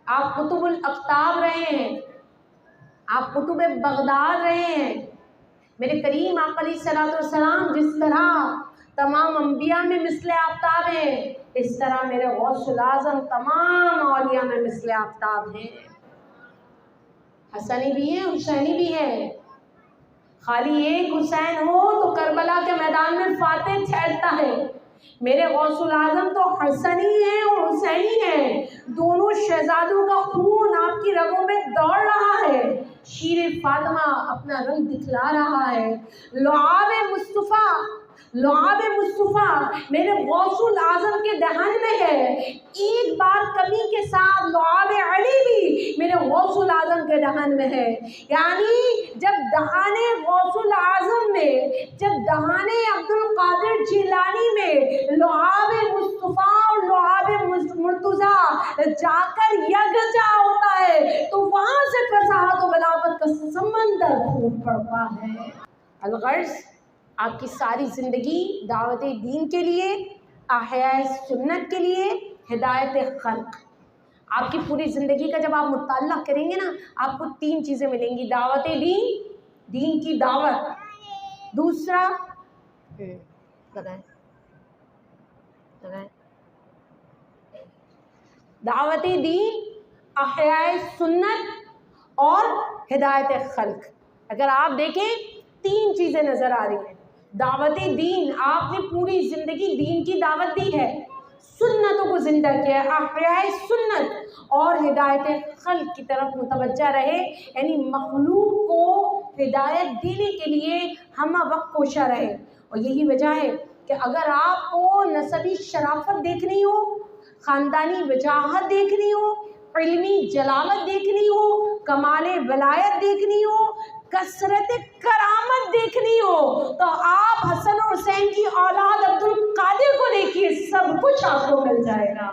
آپ کتب الاقطاب رہے ہیں، آپ کتب بغداد رہے ہیں. میرے کریم آقا علیہ الصلوۃ والسلام جس طرح تمام انبیاء میں مثل آفتاب ہیں، اس طرح میرے غوث العظم تمام اولیاء میں مثل آفتاب ہیں. حسنی بھی ہیں، حسینی بھی ہیں. خالی ایک حسین ہو تو کربلا کے میدان میں فاتح ٹھہرتا ہے. میرے غوث العظم تو حسنی ہیں اور حسینی ہیں، دونوں شہزادوں کا خون آپ کی رگوں میں دوڑ رہا ہے. شیر فاطمہ اپنا رنگ دکھلا رہا ہے. لعاب مصطفیٰ میرے غوث العظم کے دہن میں ہے. ایک بار کمی کے ساتھ لعاب علی بھی میرے غوث العظم کے دہن میں ہے. یعنی جب دہان غوث العظم میں، جب دہان عبد القادر جیلانی میں لعاب مصطفیٰ اور لعاب مرتضیٰ جا کر یکجا ہوتا ہے، تو وہاں سے فصاحت و بلاغت کا سمندر پھوٹ پڑتا ہے. الغرض آپ کی ساری زندگی دعوت دین کے لیے، احیاء سنت کے لیے، ہدایت خلق. آپ کی پوری زندگی کا جب آپ مطالعہ کریں گے نا، آپ کو 3 چیزیں ملیں گی. دعوت دین، دین کی دعوت. دوسرا دعوت دین، احیاء سنت اور ہدایت خلق. اگر آپ دیکھیں 3 چیزیں نظر آ رہی ہیں. دعوت دین، آپ نے پوری زندگی دین کی دعوت دی ہے، سنتوں کو زندہ کیا ہے. احیاء سنت اور ہدایت خلق کی طرف متوجہ رہے، یعنی مخلوق کو ہدایت دینے کے لیے ہم وقت کوشاں رہے. اور یہی وجہ ہے کہ اگر آپ کو نسبی شرافت دیکھنی ہو، خاندانی وجاہت دیکھنی ہو، علمی جلالت دیکھنی ہو، کمال ولایت دیکھنی ہو، کثرت کرامت دیکھنی ہو، تو آپ حسن اور حسین کی اولاد عبد القادر کو دیکھیے، سب کچھ آپ کو مل جائے گا.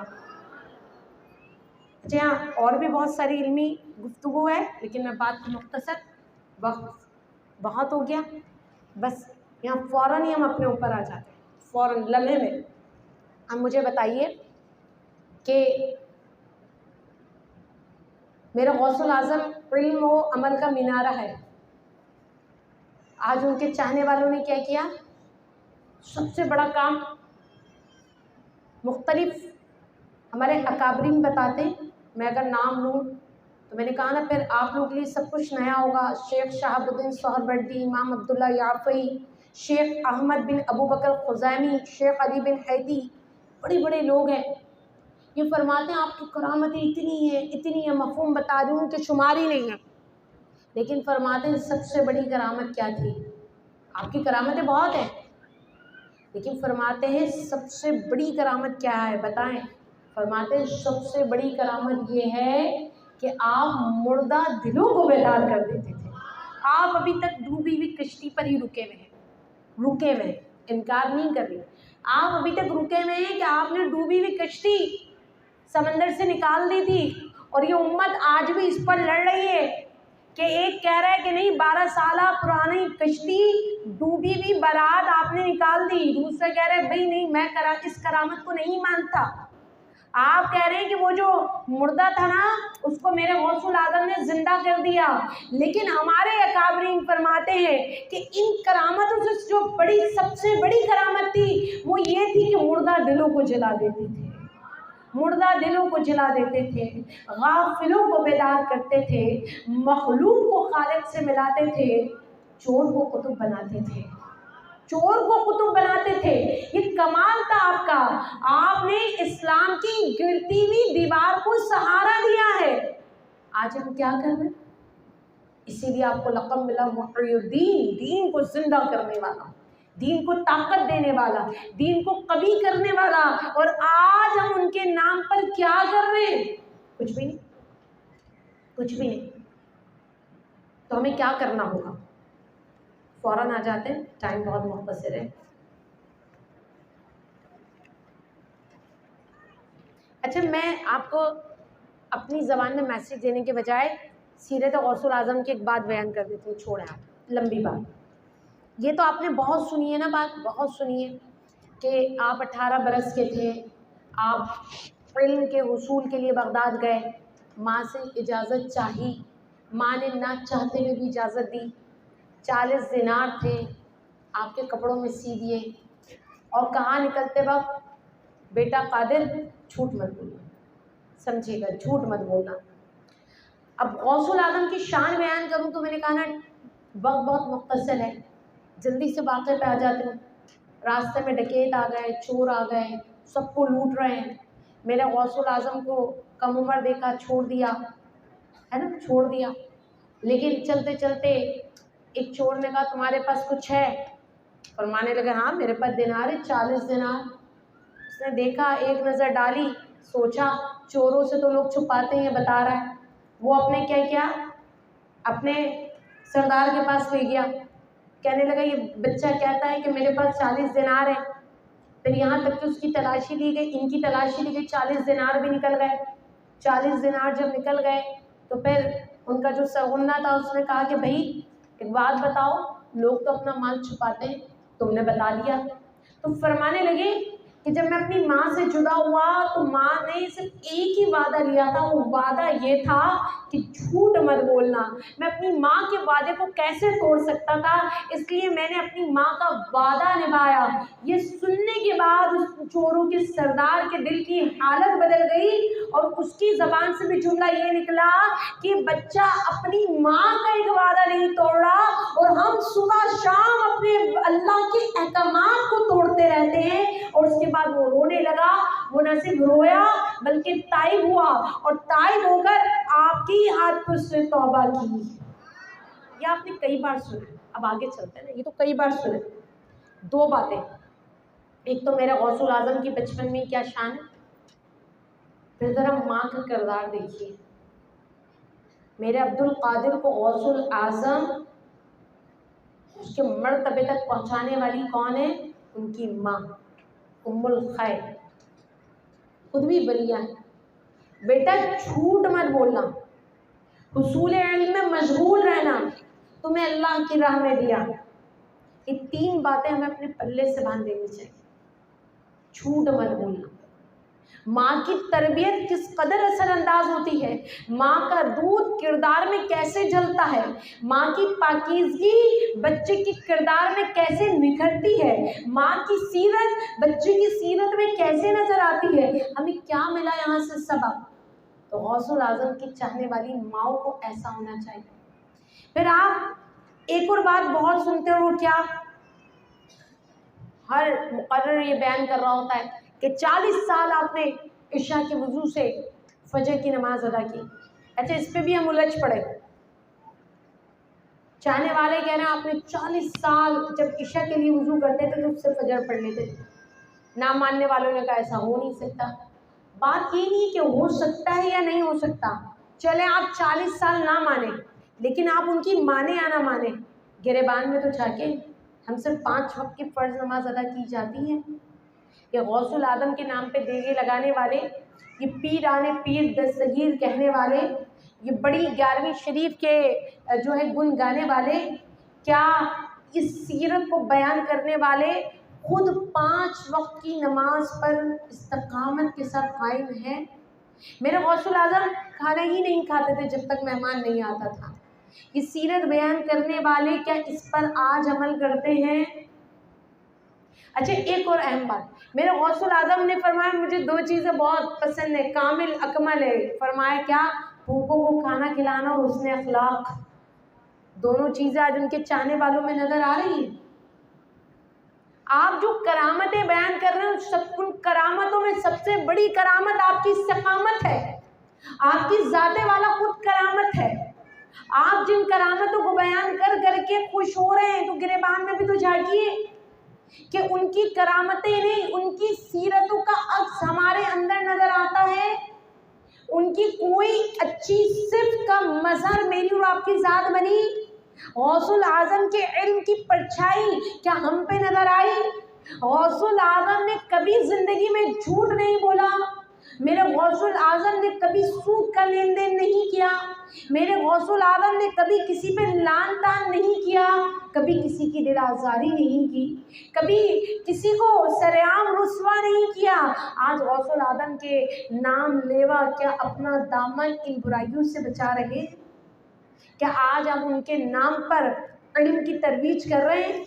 جی ہاں، اور بھی بہت ساری علمی گفتگو ہے، لیکن میں بات کو مختصر، وقت بہت ہو گیا، بس یہاں فوراً ہی ہم اپنے اوپر آ جاتے ہیں، فوراً لمحے میں. اب مجھے بتائیے کہ میرا غوث العظم علم و عمل کا مینارہ ہے. آج ان کے چاہنے والوں نے کیا کیا؟ سب سے بڑا کام، مختلف ہمارے اکابرین بتاتے ہیں، میں اگر نام لوں تو میں نے کہا نا پھر آپ لوگ کے لیے سب کچھ نیا ہوگا. شیخ شہاب الدین سہروردی، امام عبداللہ یافعی، شیخ احمد بن ابو بکر خزیمی، شیخ علی بن حیدی، بڑے بڑے لوگ ہیں. یہ فرماتے ہیں آپ کی کرامتیں اتنی ہیں، مفہوم بتا دوں کہ شمار ہی نہیں ہے. لیکن فرماتے ہیں سب سے بڑی کرامت کیا تھی؟ آپ کی کرامتیں بہت ہیں، لیکن فرماتے ہیں سب سے بڑی کرامت کیا ہے بتائیں؟ فرماتے ہیں سب سے بڑی کرامت یہ ہے کہ آپ مردہ دلوں کو بیدار کر دیتے تھے. آپ ابھی تک ڈوبی ہوئی کشتی پر ہی رکے ہوئے ہیں، انکار نہیں کر رہے. آپ ابھی تک رکے ہوئے ہیں کہ آپ نے ڈوبی ہوئی کشتی سمندر سے نکال دی تھی، اور یہ امت آج بھی اس پر لڑ رہی ہے کہ ایک کہہ رہا ہے کہ نہیں 12 سالہ پرانی کشتی ڈوبی ہوئی برات آپ نے نکال دی، دوسرا کہہ رہا ہے بھائی نہیں میں اس کرامت کو نہیں مانتا. آپ کہہ رہے ہیں کہ وہ جو مردہ تھا نا اس کو میرے غوث العظم نے زندہ کر دیا، لیکن ہمارے اکابرین فرماتے ہیں کہ ان کرامتوں سے جو سب سے بڑی کرامت تھی وہ یہ تھی کہ مردہ دلوں کو جلا دیتے تھے، مردہ دلوں کو جلا دیتے تھے، غافلوں کو بیدار کرتے تھے، مخلوق کو خالق سے ملاتے تھے، چور کو قطب بناتے تھے، چور کو قطب بناتے تھے. یہ کمال تھا آپ کا. آپ نے اسلام کی گرتی ہوئی دیوار کو سہارا دیا ہے. آج ہم کیا کر رہے ہیں؟ اسی لیے آپ کو لقب ملا محی الدین، دین کو زندہ کرنے والا، دین کو طاقت دینے والا، دین کو قوی کرنے والا. اور آج ہم ان کے نام پر کیا کر رہے ہیں؟ کچھ بھی نہیں. تو ہمیں کیا کرنا ہوگا؟ فوراً آ جاتے ہیں، ٹائم بہت مختصر ہے. اچھا میں آپ کو اپنی زبان میں میسیج دینے کے بجائے سیرت غوث العظم کی ایک بات بیان کر دیتی ہوں. چھوڑیں آپ لمبی بات، یہ تو آپ نے بہت سنی ہے نا، بات بہت سنی ہے کہ آپ 18 برس کے تھے، آپ علم کے حصول کے لیے بغداد گئے، ماں سے اجازت چاہی، ماں نے نہ چاہتے ہوئے بھی اجازت دی، 40 دینار تھے آپ کے کپڑوں میں سی دیے، اور کہاں نکلتے وقت بیٹا قادر جھوٹ مت بولنا، سمجھیے گا جھوٹ مت بولنا. اب غوث العظم کی شان بیان کروں تو میں نے کہا نا وقت بہت مختصر ہے، جلدی سے واقعے پہ آ جاتے ہوں. راستے میں ڈکیت آ گئے، چور آ گئے، سب کو لوٹ رہے ہیں. میرے غوث العظم کو کم عمر دیکھا، چھوڑ دیا ہے نا، چھوڑ دیا. لیکن چلتے چلتے ایک چور نے کہا تمہارے پاس کچھ ہے؟ فرمانے لگے ہاں میرے پاس دینار ہے، 40 دینار. اس نے دیکھا، ایک نظر ڈالی، سوچا چوروں سے تو لوگ چھپاتے ہیں، بتا رہا ہے. وہ اپنے کیا اپنے سردار کے پاس لے گیا، کہنے لگا یہ بچہ کہتا ہے کہ میرے پاس 40 دینار ہے. پھر یہاں تک کہ اس کی تلاشی لی گئی، ان کی تلاشی لی گئی، 40 دینار بھی نکل گئے. 40 دینار جب نکل گئے تو پھر ان کا جو سرغنہ تھا اس نے کہا کہ بھائی ایک بات بتاؤ، لوگ تو اپنا مال چھپاتے ہیں، تم نے بتا دیا. تو فرمانے لگے کہ جب میں اپنی ماں سے جدا ہوا تو ماں نے صرف ایک ہی وعدہ لیا تھا، وہ وعدہ یہ تھا کہ جھوٹ مت بولنا. میں اپنی ماں کے وعدے کو کیسے توڑ سکتا تھا، اس لیے میں نے اپنی ماں کا وعدہ نبھایا. یہ سننے کے بعد اس چوروں کے سردار کے دل کی حالت بدل گئی، اور اس کی زبان سے بھی جملہ یہ نکلا کہ بچہ اپنی ماں کا ایک وعدہ نہیں توڑ رہا، اور ہم صبح شام اپنے اللہ کے احکامات کو توڑتے رہتے ہیں. اور اس کے بعد وہ رونے لگا. وہ نہ صرف رویا بلکہ تائب ہوا، اور تائب ہو کر آپ کی ہاتھ پر سے توبہ کی. یہ آپ نے کئی بار سنا. اب آگے چلتے ہیں نا، یہ تو کئی بار سنا. دو باتیں، ایک تو میرے غوث العظم کی بچپن میں کیا شان ہے، پھر ذرا ماں کا کردار دیکھیے. میرے عبد القادر کو غوث العظم اس کے مرتبے تک پہنچانے والی کون ہے؟ ان کی ماں ام الخیر، خود بھی ولیہ ہے. بیٹا جھوٹ مت بولنا، حصول علم میں مشغول رہنا، تمہیں اللہ کی راہ میں دیا. یہ 3 باتیں ہمیں اپنے پلے سے باندھ دینی چاہیے. جھوٹ مت بولنا، ماں کی تربیت کس قدر اثر انداز ہوتی ہے، ماں کا دودھ کردار میں کیسے جلتا ہے، ماں کی پاکیزگی بچے کی کردار میں کیسے نکھرتی ہے، ماں کی سیرت بچے کی سیرت میں کیسے نظر آتی ہے، ہمیں کیا ملا یہاں سے سبق؟ تو غوث الاعظم کی چاہنے والی ماؤں کو ایسا ہونا چاہیے۔ پھر آپ ایک اور بات بہت سنتے ہو، کیا ہر مقرر یہ بیان کر رہا ہوتا ہے کہ 40 سال آپ نے عشاء کے وضو سے فجر کی نماز ادا کی۔ اچھا، اس پہ بھی ہم الجھ پڑے، چاہنے والے کہہ رہے ہیں آپ نے 40 سال جب عشاء کے لیے وضو کرتے تھے تو اس سے فجر پڑھ لیتے تھے۔ نہ ماننے والوں نے کہا ایسا ہو نہیں سکتا۔ بات یہ نہیں کہ ہو سکتا ہے یا نہیں ہو سکتا، چلے آپ 40 سال نہ مانیں، لیکن آپ ان کی مانیں یا نہ مانیں، گریبان میں تو جا کے ہم سے 5 وقت کی فرض نماز ادا کی جاتی ہے۔ یہ غوث الاعظم کے نام پہ دیگے لگانے والے، یہ پیران پیر دستگیر کہنے والے، یہ بڑی 11ویں شریف کے جو ہے گن گانے والے، کیا اس سیرت کو بیان کرنے والے خود 5 وقت کی نماز پر استقامت کے ساتھ قائم ہیں؟ میرے غوث الاعظم کھانا ہی نہیں کھاتے تھے جب تک مہمان نہیں آتا تھا۔ یہ سیرت بیان کرنے والے کیا اس پر آج عمل کرتے ہیں؟ اچھا، ایک اور اہم بات، میرے غوث الاعظم نے فرمایا مجھے 2 چیزیں بہت پسند ہیں، کامل اکمل ہے۔ فرمایا کیا؟ بھوکوں کو کھانا کھلانا اور حسن اخلاق۔ دونوں چیزیں آج ان کے چاہنے والوں میں نظر آ رہی ہیں۔ آپ جو کرامتیں بیان کر رہے ہیں، ان کرامتوں میں سب سے بڑی کرامت آپ کی استقامت ہے، آپ کی ذات والا خود کرامت ہے۔ آپ جن کرامتوں کو بیان کر کر کے خوش ہو رہے ہیں تو گریبان میں بھی تو جھانکیے کہ ان کی کرامتیں نہیں، ان کی سیرتوں کا عکس ہمارے اندر نظر آتا ہے۔ ان کی کوئی اچھی صفت کا مظہر میری اور آپ کی ذات بنی؟ غوث الاعظم کے علم کی پرچھائی کیا ہم پہ نظر آئی؟ غوث الاعظم نے کبھی زندگی میں جھوٹ نہیں بولا، میرے غوث الاعظم نے کبھی سود کا لین دین نہیں کیا، میرے غوث الاعظم نے کبھی کسی پہ لعن طعن نہیں کیا، کبھی کسی کی دل آزاری نہیں کی، کبھی کسی کو سرعام رسوا نہیں کیا۔ آج غوث الاعظم کے نام لیوا کیا اپنا دامن ان برائیوں سے بچا رہے ہیں؟ کیا آج ہم ان کے نام پر علم کی ترویج کر رہے ہیں؟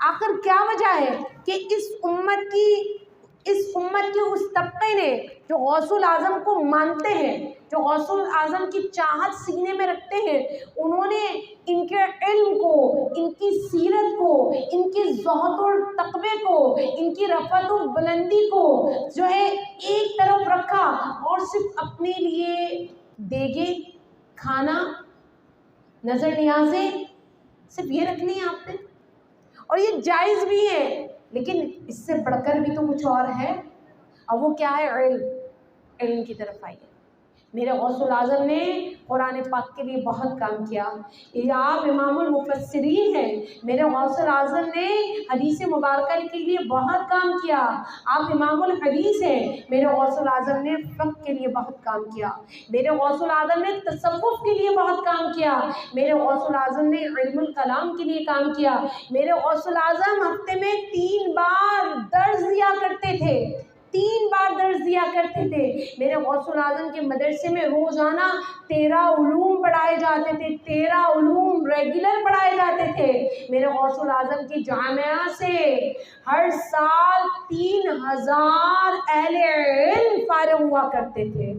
آخر کیا وجہ ہے کہ اس امت کی اس طبقے نے جو غوث الاعظم کو مانتے ہیں، جو غوث الاعظم کی چاہت سینے میں رکھتے ہیں، انہوں نے ان کے علم کو، ان کی سیرت کو، ان کی زہد و تقوی کو، ان کی رفعت و بلندی کو جو ہے ایک طرف رکھا اور صرف اپنے لیے دیگے کھانا، نظر نیازیں صرف یہ رکھنی ہے آپ نے، اور یہ جائز بھی ہے، لیکن اس سے بڑھ کر بھی تو کچھ اور ہے، اور وہ کیا ہے؟ علم کی طرف آئیے۔ میرے غوث الاعظم نے قرآن پاک کے لیے بہت کام کیا، یہ آپ امام المفسرین ہیں، میرے غوث الاعظم نے حدیث مبارکہ کے لیے بہت کام کیا، آپ امام الحدیث ہیں، میرے غوث الاعظم نے فقہ کے لیے بہت کام کیا، میرے غوث الاعظم نے تصوف کے لیے بہت کام کیا، میرے غوث الاعظم نے علم الکلام کے لیے کام کیا، میرے غوث الاعظم ہفتے میں 3 بار درس دیا کرتے تھے، 3 بار درس دیا کرتے تھے، میرے غوث الاعظم کے مدرسے میں روزانہ 13 علوم پڑھائے جاتے تھے، 13 علوم ریگولر پڑھائے جاتے تھے، میرے غوث الاعظم کی جامعہ سے ہر سال 3000 اہل علم فارغ ہوا کرتے تھے۔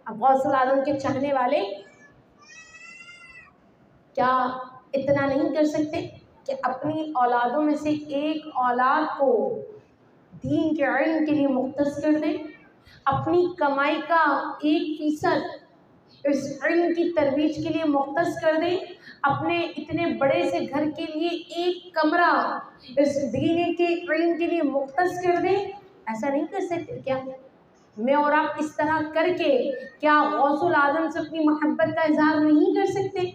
اب غوث الاعظم کے چاہنے والے کیا اتنا نہیں کر سکتے کہ اپنی اولادوں میں سے ایک اولاد کو دین کے علم کے لیے مختص کر دیں، اپنی کمائی کا 1% اس علم کی ترویج کے لیے مختص کر دیں، اپنے اتنے بڑے سے گھر کے لیے 1 کمرہ اس دین کے علم کے لیے مختص کر دیں؟ ایسا نہیں کر سکتے کیا؟ میں اور آپ اس طرح کر کے کیا غوث الاعظم سے اپنی محبت کا اظہار نہیں کر سکتے؟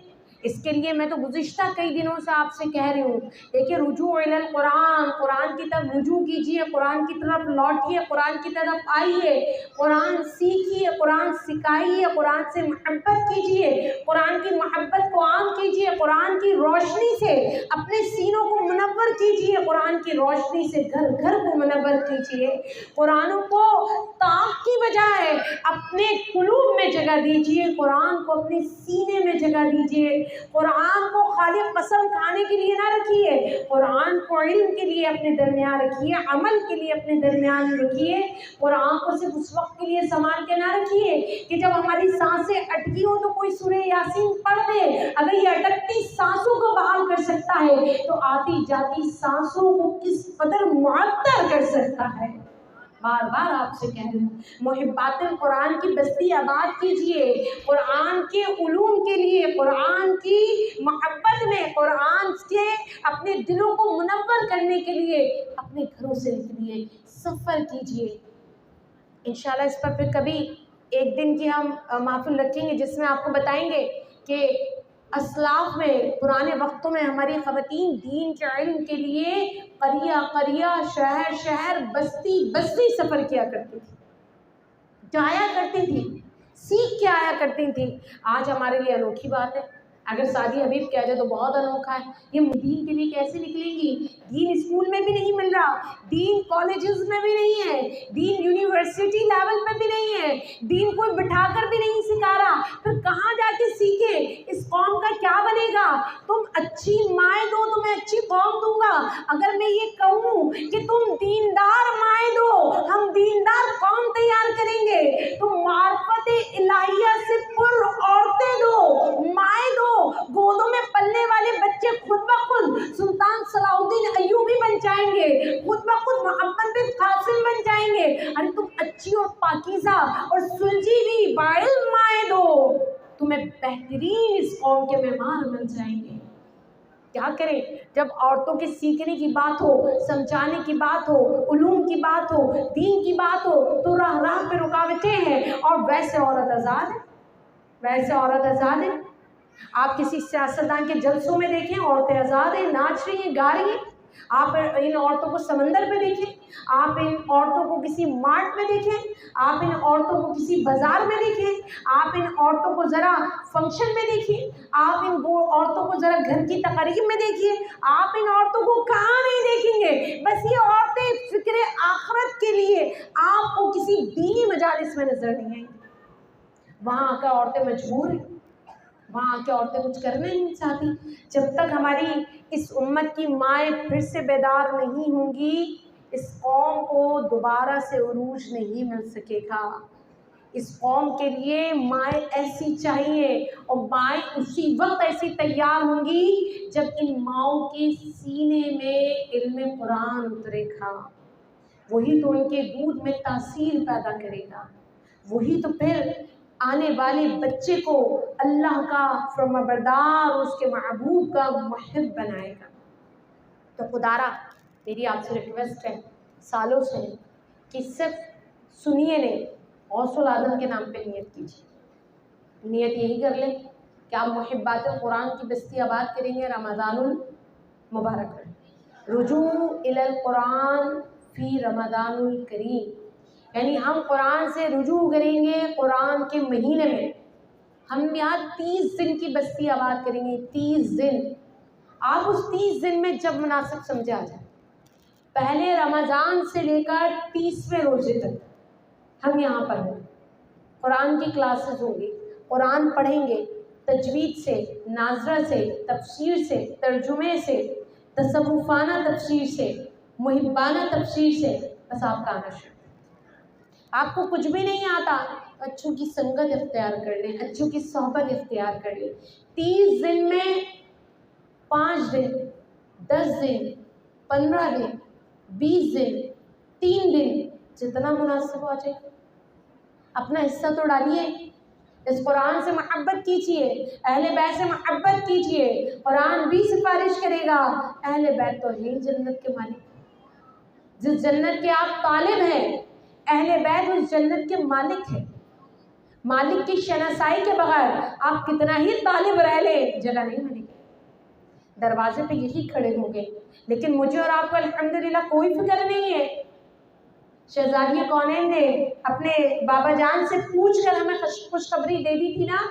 اس کے لیے میں تو گزشتہ کئی دنوں سے آپ سے کہہ رہی ہوں، دیکھیے رجوع الی القرآن، قرآن کی طرف رجوع کیجیے، قرآن کی طرف لوٹیے، قرآن کی طرف آئیے، قرآن سیکھیے، قرآن سکھائیے، قرآن سے محبت کیجیے، قرآن کی محبت کو عام کیجیے، قرآن کی روشنی سے اپنے سینوں کو منور کیجیے، قرآن کی روشنی سے گھر گھر کو منور کیجیے، قرآن کو طاق کی بجائے اپنے قلوب میں جگہ دیجیے، قرآن کو اپنے سینے میں جگہ دیجیے، قرآن کو خالی قسم کھانے کے لیے نہ رکھیے، قرآن کو علم کے لیے اپنے درمیان رکھیے، عمل کے لیے اپنے درمیان رکھیے، قرآن کو صرف اس وقت کے لیے سنبھال کے نہ رکھیے کہ جب ہماری سانسیں اٹکی ہوں تو کوئی سورہ یاسین پڑھ دے۔ اگر یہ اٹکتی سانسوں کو بحال کر سکتا ہے تو آتی جاتی سانسوں کو کس قدر معطر کر سکتا ہے۔ بار بار آپ سے کہہ رہی ہوں، محبات القرآن کی بستی آباد کیجیے، قرآن کے علوم کے لیے، قرآن کی محبت میں، قرآن سے اپنے دلوں کو منور کرنے کے لیے اپنے گھروں سے نکلیے، سفر کیجیے۔ انشاءاللہ اس پر پھر کبھی ایک دن کی ہم محفل رکھیں گے جس میں آپ کو بتائیں گے کہ اسلاف میں، پرانے وقتوں میں ہماری خواتین دین کے علم کے لیے قریہ قریہ، شہر شہر، بستی بستی سفر کیا کرتی تھی، جایا کرتی تھی، سیکھ کے آیا کرتی تھی۔ آج ہمارے لیے انوکھی بات ہے، اگر سعدی حبیب کہہ جائے تو بہت انوکھا ہے۔ یہ دین کے لیے کیسے نکلیں گی؟ دین اسکول میں بھی نہیں مل رہا، دین کالجز میں بھی نہیں ہے، دین یونیورسٹی لیول پہ بھی نہیں ہے، دین کوئی بٹھا کر بھی نہیں سکھا رہا، پھر کہاں جا کے سیکھے؟ اس قوم کا کیا بنے گا؟ تم اچھی مائیں دو تو میں اچھی قوم دوں گا۔ اگر میں یہ کہوں کہ تم دیندار مائیں دو، ہم دیندار قوم تیار کریں گے، تم معرفت الہیہ سے پر عورتیں دو، مائیں دو، گودوں میں پلنے والے بچے خود بخود سلطان صلاح الدین ایوبی بن جائیں گے، خود بخود محمد بن قاسم بن جائیں گے۔ ارے تم اچھی اور پاکیزہ اور سلجھی ہوئی باعلم مائیں دو، تمہیں بہترین اس قوم کے معمار بن جائیں گے۔ کیا کریں جب عورتوں کے سیکھنے کی بات ہو، سمجھانے کی بات ہو، علوم کی بات ہو، دین کی بات ہو تو راہ راہ پہ رکاوٹیں ہیں، اور ویسے عورت آزاد ہے، ویسے عورت آزاد ہے۔ آپ کسی سیاستدان کے جلسوں میں دیکھیں، عورتیں آزاد ہیں، ناچ رہی ہیں، گا رہی ہیں۔ آپ ان عورتوں کو سمندر پہ دیکھیں، آپ ان عورتوں کو کسی مارٹ میں دیکھیں، آپ ان عورتوں کو کسی بازار میں دیکھیں، آپ ان عورتوں کو ذرا فنکشن میں دیکھیں، آپ ان عورتوں کو ذرا گھر کی تقریب میں دیکھیے، آپ ان عورتوں کو کہاں نہیں دیکھیں گے؟ بس یہ عورتیں فکر آخرت کے لیے آپ کو کسی دینی مجالس میں نظر نہیں آئیں گی۔ وہاں آ کر عورتیں مجبور ہیں، وہاں آ کے عورتیں کچھ کرنا ہی نہیں چاہتی۔ جب تک ہماری اس امت کی مائیں پھر سے بیدار نہیں ہوں گی، اس قوم کو دوبارہ سے عروج نہیں مل سکے گا۔ اس قوم کے لیے مائیں ایسی چاہیے، اور مائیں اسی وقت ایسی تیار ہوں گی جب ان ماؤں کے سینے میں علم قرآن اترے گا، وہی تو ان کے دودھ میں تاثیر پیدا کرے گا، وہی تو پھر آنے والے بچے کو اللہ کا فرمانبردار اور اس کے معبود کا محب بنائے گا۔ تو خدارا میری آپ سے ریکویسٹ ہے، سالوں سے، کہ صرف سنیے نہیں، غوث العظم کے نام پہ نیت کیجیے۔ نیت یہی کر لیں کہ آپ محبات قرآن کی بستی آباد کریں گے رمضان المبارک میں۔ رجوع الی القرآن فی رمضان الکریم، یعنی ہم قرآن سے رجوع کریں گے قرآن کے مہینے میں۔ ہم یہاں 30 دن کی بستی آباد کریں گے، 30 دن۔ آپ اس 30 دن میں جب مناسب سمجھے آ جائیں، پہلے رمضان سے لے کر 30ویں روزے تک ہم یہاں پر ہیں، قرآن کی کلاسز ہوں گی، قرآن پڑھیں گے، تجوید سے، ناظرہ سے، تفسیر سے، ترجمے سے، تصوفانہ تفسیر سے، محبانہ تفسیر سے، بس آپ کا آنا شروع۔ آپ کو کچھ بھی نہیں آتا، اچھوں کی سنگت اختیار کر لیں، اچھوں کی صحبت اختیار کر لیں۔ 30 دن میں 5 دن، 10 دن، 15 دن، 20 دن، 3 دن، جتنا مناسب ہو جائے اپنا حصہ تو ڈالیے۔ اس قرآن سے محبت کیجیے، اہل بیت سے محبت کیجیے، قرآن بھی سفارش کرے گا۔ اہل بیت تو ہے جنت کے مالک، جس جنت کے آپ طالب ہیں، اہل بیت اس جنت کے مالک ہیں۔ مالک کی شناسائی کے بغیر آپ کتنا ہی طالب رہ لیں جگہ نہیں ملے گی، دروازے پہ یہی کھڑے ہوں گے. لیکن مجھے اور آپ کو الحمدللہ کوئی فکر نہیں ہے. شہزادی کونین نے اپنے بابا جان سے پوچھ کر ہمیں خوشخبری دے دی تھی نا،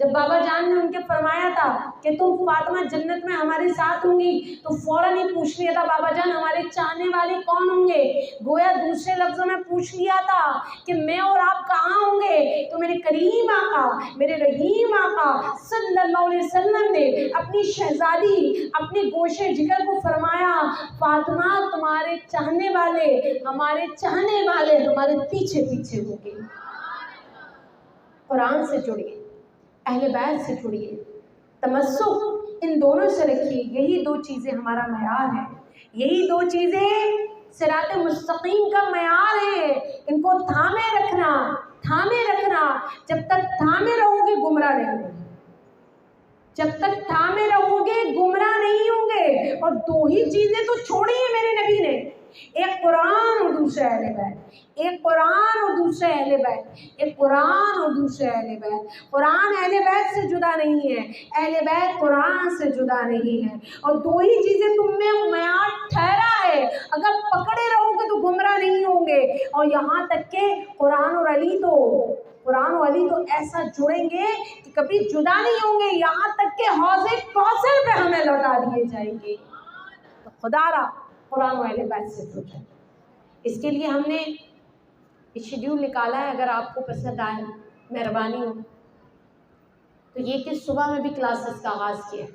جب بابا جان نے ان کے فرمایا تھا کہ تم فاطمہ جنت میں ہمارے ساتھ ہوں گی، تو فوراً ہی پوچھ لیا تھا بابا جان ہمارے چاہنے والے کون ہوں گے. گویا دوسرے لفظوں میں پوچھ لیا تھا کہ میں اور آپ کہاں ہوں گے. تو میرے کریم آقا، میرے رحیم آقا صلی اللہ علیہ وسلم نے اپنی شہزادی، اپنے گوشے جگر کو فرمایا فاطمہ تمہارے چاہنے والے، ہمارے چاہنے والے ہمارے پیچھے پیچھے ہوں گے. قرآن سے جڑیے، اہل بیت سے جڑیے، تمسک ان دونوں سے رکھیے. یہی دو چیزیں ہمارا معیار ہے، یہی دو چیزیں صراط مستقیم کا معیار ہے. ان کو تھامے رکھنا، تھامے رکھنا. جب تک تھامے رہو گے گمراہ نہیں ہوں گے، جب تک تھامے رہو گے گمراہ نہیں ہوں گے. اور دو ہی چیزیں تو چھوڑی ہیں میرے نبی نے، ایک قرآن اور دوسرا اہل بیت. ایک قرآن اور دوسرا اہل بیت، ایک قرآن اور دوسرا اہل بیت. قرآن اہل بیت سے جدا نہیں ہے، اہل بیت قرآن سے جدا نہیں ہے. اور دو ہی چیزیں تم میں معیار ٹھہرا ہے، اگر پکڑے رہو گے تو گمراہ نہیں ہوں گے. اور یہاں تک کہ قرآن اور علی تو ایسا جڑیں گے کہ کبھی جدا نہیں ہوں گے، یہاں تک کہ حوض کوثر پہ ہمیں لوٹا دیے جائیں گے. تو خدا را قرآن و اہل بیت سے جڑ جائیں. اس کے لیے ہم نے شیڈیول نکالا ہے، اگر آپ کو پسند آئے مہربانی ہو تو یہ کہ صبح میں بھی کلاسز کا آغاز کیا،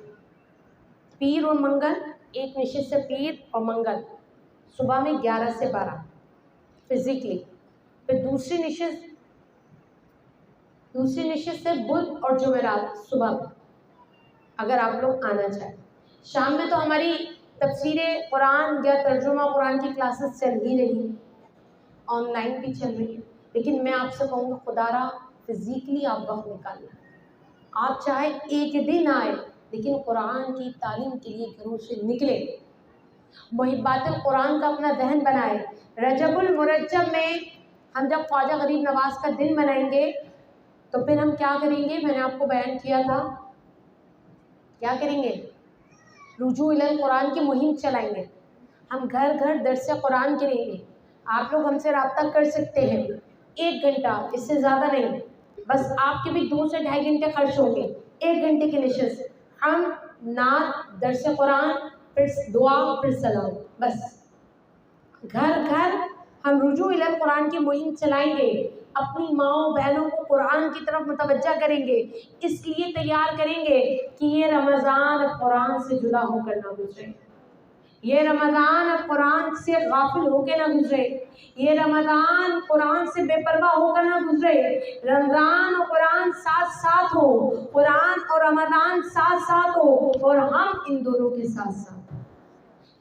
پیر اور منگل، ایک نشست سے پیر اور منگل صبح میں 11 سے 12 فزیکلی، پھر دوسری نشست سے بدھ اور جمعرات صبح میں اگر آپ لوگ آنا چاہیں. شام میں تو ہماری تفسیر قرآن یا ترجمہ قرآن کی کلاسز چل ہی رہی، آن لائن بھی چل رہی ہے. لیکن میں آپ سے کہوں گا خدا را فزیکلی آپ وقت نکالیں. آپ چاہے ایک دن آئے لیکن قرآن کی تعلیم کے لیے گھروں سے نکلے، محبات القرآن کا اپنا ذہن بنائے. رجب المرجب میں ہم جب خواجہ غریب نواز کا دن منائیں گے تو پھر ہم کیا کریں گے؟ میں نے آپ کو بیان کیا تھا کیا کریں گے؟ رجوع الی القرآن کی مہم چلائیں گے. ہم گھر گھر درس قرآن کریں گے. آپ لوگ ہم سے رابطہ کر سکتے ہیں، 1 گھنٹہ، اس سے زیادہ نہیں. بس آپ کے بھی 2 سے 2.5 گھنٹے خرچ ہوں گے. 1 گھنٹے کی نشست، ہم نعت، درس قرآن، پھر دعا، پھر سلام. بس گھر گھر ہم رجوع الی القرآن کی مہم چلائیں گے. اپنی ماؤں بہنوں کو قرآن کی طرف متوجہ کریں گے، اس لیے تیار کریں گے کہ یہ رمضان قرآن سے جدا ہو کر نہ گزرے، یہ رمضان قرآن سے غافل ہو کے نہ گزرے، یہ رمضان قرآن سے بے پرواہ ہو کر نہ گزرے. رمضان اور قرآن ساتھ ساتھ ہو، قرآن اور رمضان ساتھ ساتھ ہو، اور ہم ان دونوں کے ساتھ ساتھ.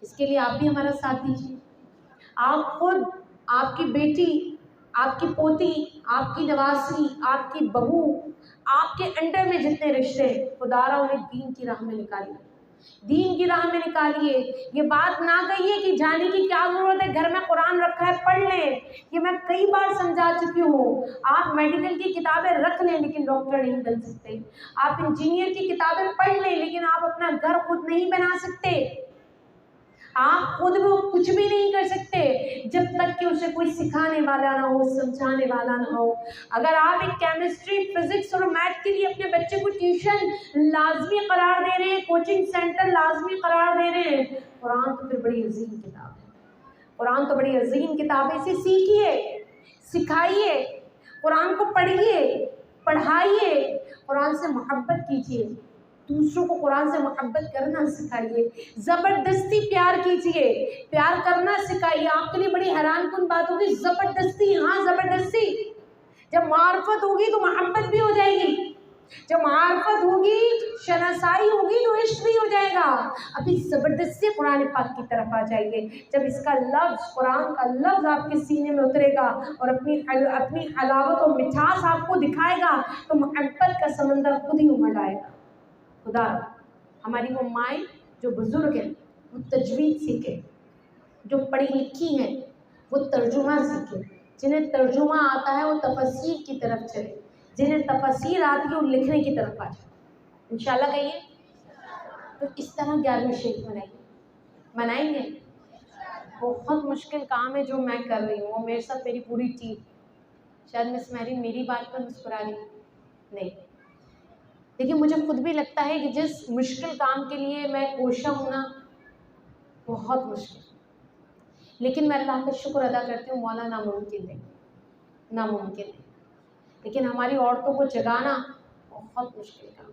اس کے لیے آپ بھی ہمارا ساتھ دیجیے. آپ خود، آپ کی بیٹی، آپ کی پوتی، آپ کی نواسی، آپ کی بہو، آپ کے انڈر میں جتنے رشتے ہیں خدا را انہیں دین کی راہ میں نکالیے، دین کی راہ میں نکالیے. یہ بات نہ کہیے کہ جانے کی کیا ضرورت ہے، گھر میں قرآن رکھا ہے پڑھ لیں. یہ میں کئی بار سمجھا چکی ہوں. آپ میڈیکل کی کتابیں رکھ لیں لیکن ڈاکٹر نہیں بن سکتے. آپ انجینئر کی کتابیں پڑھ لیں لیکن آپ اپنا گھر خود نہیں بنا سکتے. آپ خود وہ کچھ بھی نہیں کر سکتے جب تک کہ اسے کوئی سکھانے والا نہ ہو، سمجھانے والا نہ ہو. اگر آپ ایک کیمسٹری، فزکس اور میتھ کے لیے اپنے بچے کو ٹیوشن لازمی قرار دے رہے ہیں، کوچنگ سینٹر لازمی قرار دے رہے ہیں، قرآن تو پھر بڑی عظیم کتاب ہے. قرآن تو بڑی عظیم کتاب ہے. اسے سیکھیے، سکھائیے، قرآن کو پڑھیے، پڑھائیے، قرآن سے محبت کیجیے، دوسروں کو قرآن سے محبت کرنا سکھائیے، زبردستی پیار کیجیے، پیار کرنا سکھائیے. آپ کے لیے بڑی حیران کن بات ہوگی، زبردستی، ہاں زبردستی. جب معرفت ہوگی تو محبت بھی ہو جائے گی، جب معرفت ہوگی، شناسائی ہوگی تو عشق بھی ہو جائے گا. ابھی زبردستی قرآن پاک کی طرف آ جائیے. جب اس کا لفظ، قرآن کا لفظ آپ کے سینے میں اترے گا اور اپنی حلاوت و مٹھاس آپ کو دکھائے گا تو محبت کا سمندر خود ہی امڑ آئے گا. خدا ہماری وہ مائیں جو بزرگ ہیں وہ تجوید سیکھیں، جو پڑھی لکھی ہیں وہ ترجمہ سیکھیں، جنہیں ترجمہ آتا ہے وہ تفسیر کی طرف چلے. جنہیں تفسیر آتی ہے وہ لکھنے کی طرف آ جائے انشاءاللہ کہیے. تو اس طرح 11ویں شریف منائیں گے. بہت مشکل کام ہے جو میں کر رہی ہوں، اور میرے ساتھ میری پوری ٹیم. شاید مس میری میری بات پر مسکرا رہی نہیں، لیکن مجھے خود بھی لگتا ہے کہ جس مشکل کام کے لیے میں کوشاں ہوں نا، بہت مشکل، لیکن میں اللہ کا شکر ادا کرتی ہوں مولا ناممکن ہے، لیکن ہماری عورتوں کو جگانا بہت مشکل کام.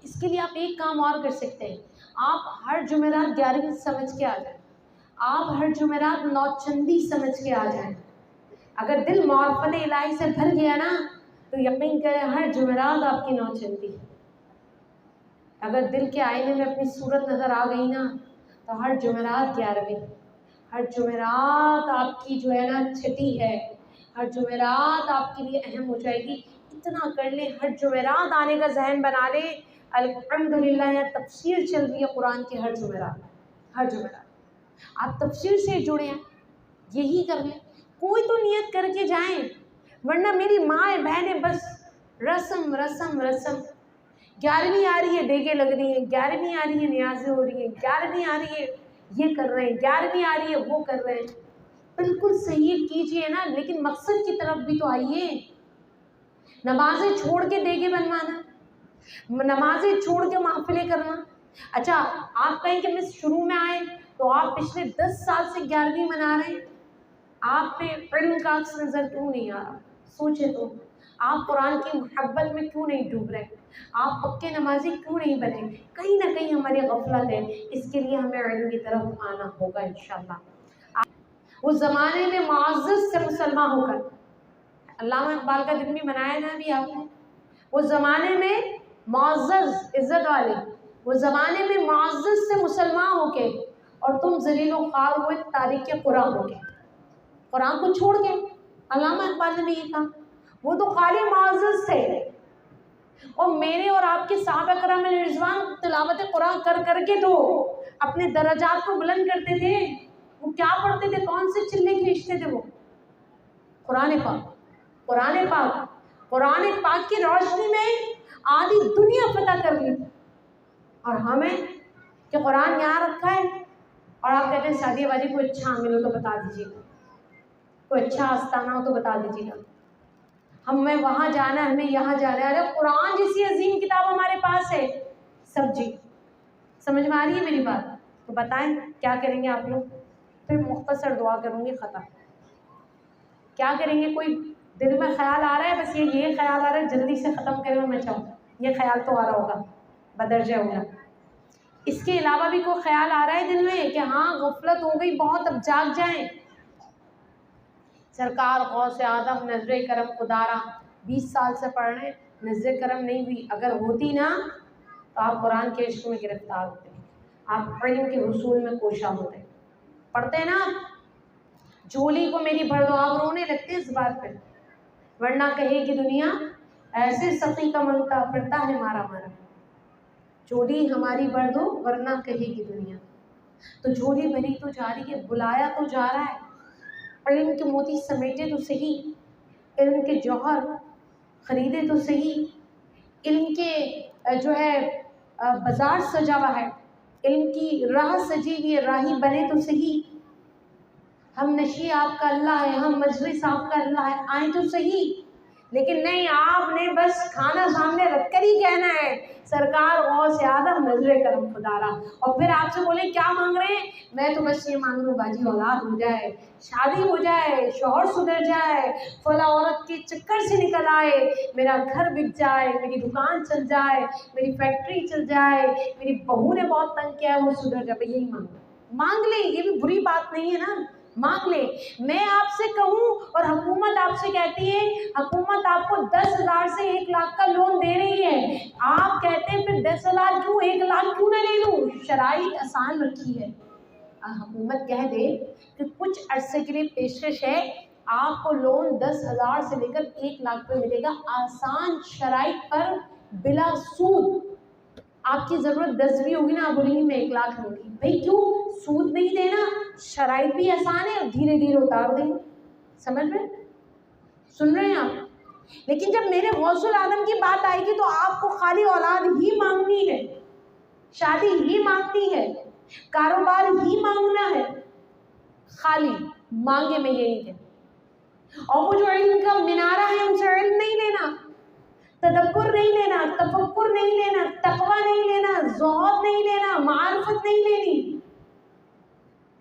اس کے لیے آپ ایک کام اور کر سکتے ہیں. آپ ہر جمعرات 11ویں سمجھ کے آ جائیں. آپ ہر جمعرات نوچندی سمجھ کے آ جائیں. اگر دل معرفت الہی سے بھر گیا نا تو یقین کریں ہر جمعرات آپ کی نوچندی. اگر دل کے آئینے میں اپنی صورت نظر آ گئی نا تو ہر جمعرات 11ویں، ہر جمعرات آپ کی جو ہے نا چھٹی ہے، ہر جمعرات آپ کے لیے اہم ہو جائے گی. اتنا کر لیں، ہر جمعرات آنے کا ذہن بنا لیں. الحمدللہ یہاں تفسیر چل رہی ہے قرآن کی ہر جمعرات آپ تفسیر سے جڑے ہیں. یہی کر لیں، کوئی تو نیت کر کے جائیں، ورنہ میری ماں بہنیں بس رسم 11ویں آ رہی ہے دیگیں لگ رہی ہیں، 11ویں آ رہی ہے نیازیں ہو رہی ہیں، 11ویں آ رہی ہے یہ کر رہے ہیں، 11ویں آ رہی ہے وہ کر رہے ہیں. بالکل صحیح کیجئے نا، لیکن مقصد کی طرف بھی تو آئیے. نمازیں چھوڑ کے دیگیں بنوانا، نمازیں چھوڑ کے محفلیں کرنا. اچھا آپ کہیں کہ مس شروع میں آئے تو آپ پچھلے 10 سال سے 11ویں منا رہے ہیں، آپ پہ علم کا عکس نظر کیوں نہیں آ رہا؟ سوچے تو. آپ قرآن کی محبت میں کیوں نہیں ڈوب رہے؟ آپ پکے نمازی کیوں نہیں بنے؟ کہیں نہ کہیں ہماری غفلت ہے. اس کے لیے ہمیں علم کی طرف آنا ہوگا انشاءاللہ. اس زمانے میں معزز سے مسلمان ہو کر، علامہ اقبال کا دن بھی منایا نا ابھی آپ نے. اس زمانے میں معزز عزت والے، اس زمانے میں معزز سے مسلمان ہو کے، اور تم ذلیل و خوار ہوئے تاریخ قرآن ہو کے، قرآن کو چھوڑ کے. علامہ اقبال نے بھی یہ کہا، وہ تو خالی معزز تھے، اور میرے اور آپ کے صحابہ کرام رضوان تلاوت قرآن کر کر کے تو اپنے درجات کو بلند کرتے تھے. وہ کیا پڑھتے تھے؟ کون سے چلے کھینچتے تھے؟ وہ قرآن پاک کی روشنی میں آدھی دنیا فتح کر لی. اور ہمیں کہ قرآن یہاں رکھا ہے، اور آپ کہتے ہیں شادی والی کوئی اچھا عامل ہو تو بتا دیجیے گا، کوئی اچھا آستانہ ہو تو بتا دیجیے گا، ہمیں وہاں جانا ہے، ہمیں یہاں جانا ہے. ارے قرآن جیسی عظیم کتاب ہمارے پاس ہے. جی سمجھ میں آ رہی ہے میری بات؟ تو بتائیں کیا کریں گے آپ لوگ؟ پھر مختصر دعا کروں گی، ختم. کیا کریں گے؟ کوئی دل میں خیال آ رہا ہے؟ بس یہ خیال آ رہا ہے جلدی سے ختم کریں اور میں چاہوں، یہ خیال تو آ رہا ہوگا بدرجہ ہوگا. اس کے علاوہ بھی کوئی خیال آ رہا ہے دل میں کہ ہاں غفلت ہو گئی بہت، اب جاگ جائیں؟ سرکار غوث اعظم نظر کرم خدارا 20 سال سے پڑھ رہے ہیں، نظر کرم نہیں ہوئی. اگر ہوتی نا تو آپ قرآن کے عشق میں گرفتار ہوتے، آپ علم کے حصول میں کوشاں ہوتے. پڑھتے ہیں نا آپ، جھولی کو میری بھر دو، آپ رونے لگتے اس بات پہ. ورنہ کہے گی دنیا ایسے سخی کا منگتا پھرتا ہے مارا مارا. جھولی ہماری بھر دو ورنہ کہے گی دنیا. تو جھولی بھری تو جا رہی ہے، بلایا تو جا رہا ہے. علم کے موتی سمیٹے تو صحیح، علم کے جوہر خریدے تو صحیح، علم کے جو ہے بازار سجا ہوا ہے، علم کی راہ سجی ہوئی ہے، راہی بنے تو صحیح. ہم نشی آپ کا اللہ ہے، ہم مجلس آپ کا اللہ ہے، آئیں تو صحیح. لیکن نہیں، آپ نے بس کھانا سامنے رکھ کر ہی کہنا ہے سرکار غوث اعظم نظر کرم خدارا. اور پھر آپ سے بولیں کیا مانگ رہے ہیں؟ میں تو بس یہ مانگ رہا ہوں باجی اولاد ہو جائے، شادی ہو جائے، شوہر سدھر جائے، فلاں عورت کے چکر سے نکل آئے، میرا گھر بک جائے، میری دکان چل جائے، میری فیکٹری چل جائے، میری بہو نے بہت تنگ کیا ہے وہ سدھر جائے. یہی مانگ لیں، یہ بھی بری بات نہیں ہے نا، مانگ لیں. میں آپ سے کہوں اور حکومت آپ سے کہتی ہے، حکومت آپ کو 10,000 سے 1 لاکھ کا لون دے رہی ہے، آپ کہتے ہیں پھر 10,000 کیوں 1 لاکھ کیوں نہ لے لوں؟ شرائط آسان رکھی ہے. حکومت کہہ دے کہ کچھ عرصے کے لیے پیشکش ہے، آپ کو لون 10,000 سے لے کر 1 لاکھ پہ ملے گا، آسان شرائط پر بلا سود. آپ کی ضرورت 10 بھی ہوگی نا، آپ بولیں گی میں 1 لاکھ لوں گی. بھائی کیوں؟ سود نہیں دینا، شرائط بھی آسان ہے اور دھیرے دھیرے اتار دیں. سمجھ میں سن رہے ہیں آپ؟ لیکن جب میرے غوث العالم کی بات آئے گی تو آپ کو خالی اولاد ہی مانگنی ہے، شادی ہی مانگنی ہے، کاروبار ہی مانگنا ہے، خالی مانگے میں یہ نہیں کہتی۔ اور وہ جو علم کا مینارہ ہے ان سے علم نہیں لینا، تدبر نہیں لینا، تفکر نہیں لینا، تقوی نہیں لینا، زہد نہیں لینا، معرفت نہیں لینی،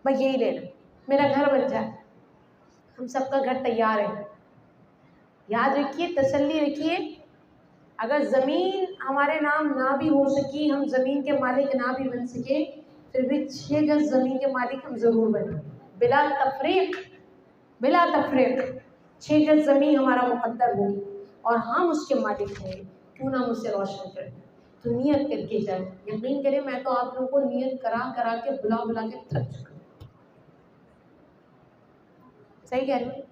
بس یہی لینا میرا گھر بن جائے۔ ہم سب کا گھر تیار ہے، یاد رکھیے، تسلی رکھیے، اگر زمین ہمارے نام نہ بھی ہو سکی، ہم زمین کے مالک نہ بھی بن سکے، پھر بھی 6 گز زمین کے مالک ہم ضرور بنیں، بلا تفریق، بلا تفریق 6 گز زمین ہمارا مقدر ہوگی اور ہم اس کے مالک ہیں۔ کیوں نہ مجھ سے روشن کریں، تو نیت کر کے جائیں۔ یقین کریں میں تو آپ لوگوں کو نیت کرا کرا کے بلا بلا کے تھک چکا، صحیح کہہ رہی ہوں؟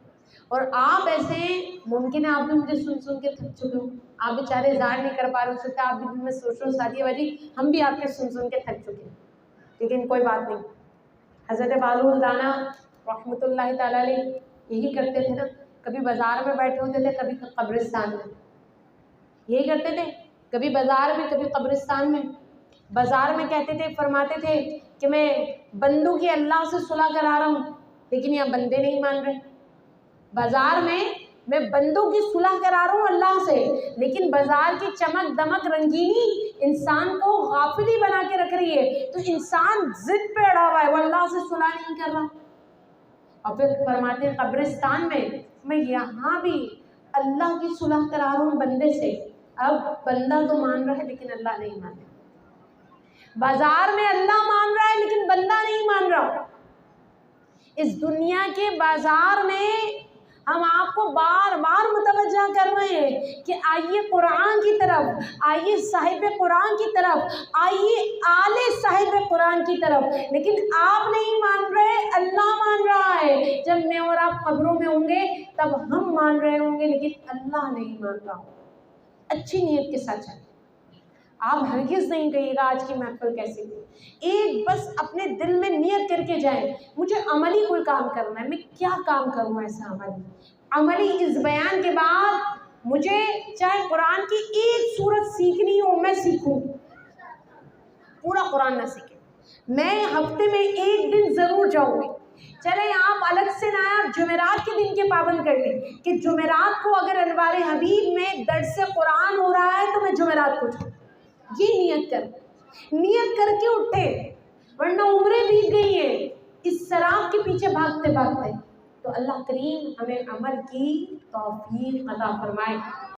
اور آپ ایسے ممکن ہے آپ بھی مجھے سن کے تھک چکے ہو، آپ بیچارے ظاہر نہیں کر پا رہے، ہو سکتا ہے آپ بھی دن میں سوچ رہے ہو سادیہ باجی ہم بھی آپ کے سن کے تھک چکے ہیں، لیکن کوئی بات نہیں۔ حضرت بالول دانا رحمۃ اللہ تعالیٰ علیہ یہی کرتے تھے نا، کبھی بازار میں بیٹھے ہوتے تھے، کبھی قبرستان میں، یہی کرتے تھے، کبھی بازار میں کبھی قبرستان میں۔ بازار میں کہتے تھے، فرماتے تھے کہ میں بندوں کی اللہ سے صلح کرا رہا ہوں، لیکن یہاں بندے نہیں مان رہے۔ بازار میں بندوں کی صلح کرا رہا ہوں اللہ سے، لیکن بازار کی چمک دمک رنگینی انسان کو غافل ہی بنا کے رکھ رہی ہے، تو انسان ضد پہ اڑا ہوا ہے، وہ اللہ سے صلح نہیں کر رہا۔ اور پھر فرماتے ہیں قبرستان میں یہاں بھی اللہ کی صلح کرا رہا ہوں بندے سے، اب بندہ تو مان رہا ہے لیکن اللہ نہیں مان رہا۔ بازار میں اللہ مان رہا ہے لیکن بندہ نہیں مان رہا۔ اس دنیا کے بازار میں ہم آپ کو بار بار متوجہ کر رہے ہیں کہ آئیے قرآن کی طرف، آئیے صاحب قرآن کی طرف، آئیے آل صاحب قرآن کی طرف، لیکن آپ نہیں مان رہے، اللہ مان رہا ہے۔ جب میں اور آپ قبروں میں ہوں گے تب ہم مان رہے ہوں گے لیکن اللہ نہیں مان رہا۔ اچھی نیت کے ساتھ چلیں، آپ ہرگز نہیں کہیے گا آج کی محفل کیسے گئی، ایک بس اپنے دل میں نیت کر کے جائیں مجھے عملی کوئی کام کرنا ہے، میں کیا کام کروں ایسا عملی اس بیان کے بعد مجھے چاہے قرآن کی ایک سورت سیکھنی ہو میں سیکھوں، پورا قرآن نہ سیکھیں، میں ہفتے میں ایک دن ضرور جاؤں گی۔ چلیں آپ الگ سے نہ آپ جمعرات کے دن کے پابند کر لیں کہ جمعرات کو اگر انوار حبیب میں درس قرآن ہو رہا ہے تو میں جمعرات کو جاؤں، یہ نیت کر کے اٹھے، ورنہ عمریں بیت گئی ہیں اس سراب کے پیچھے بھاگتے بھاگتے۔ تو اللہ کریم ہمیں عمل کی توفیق عطا فرمائے۔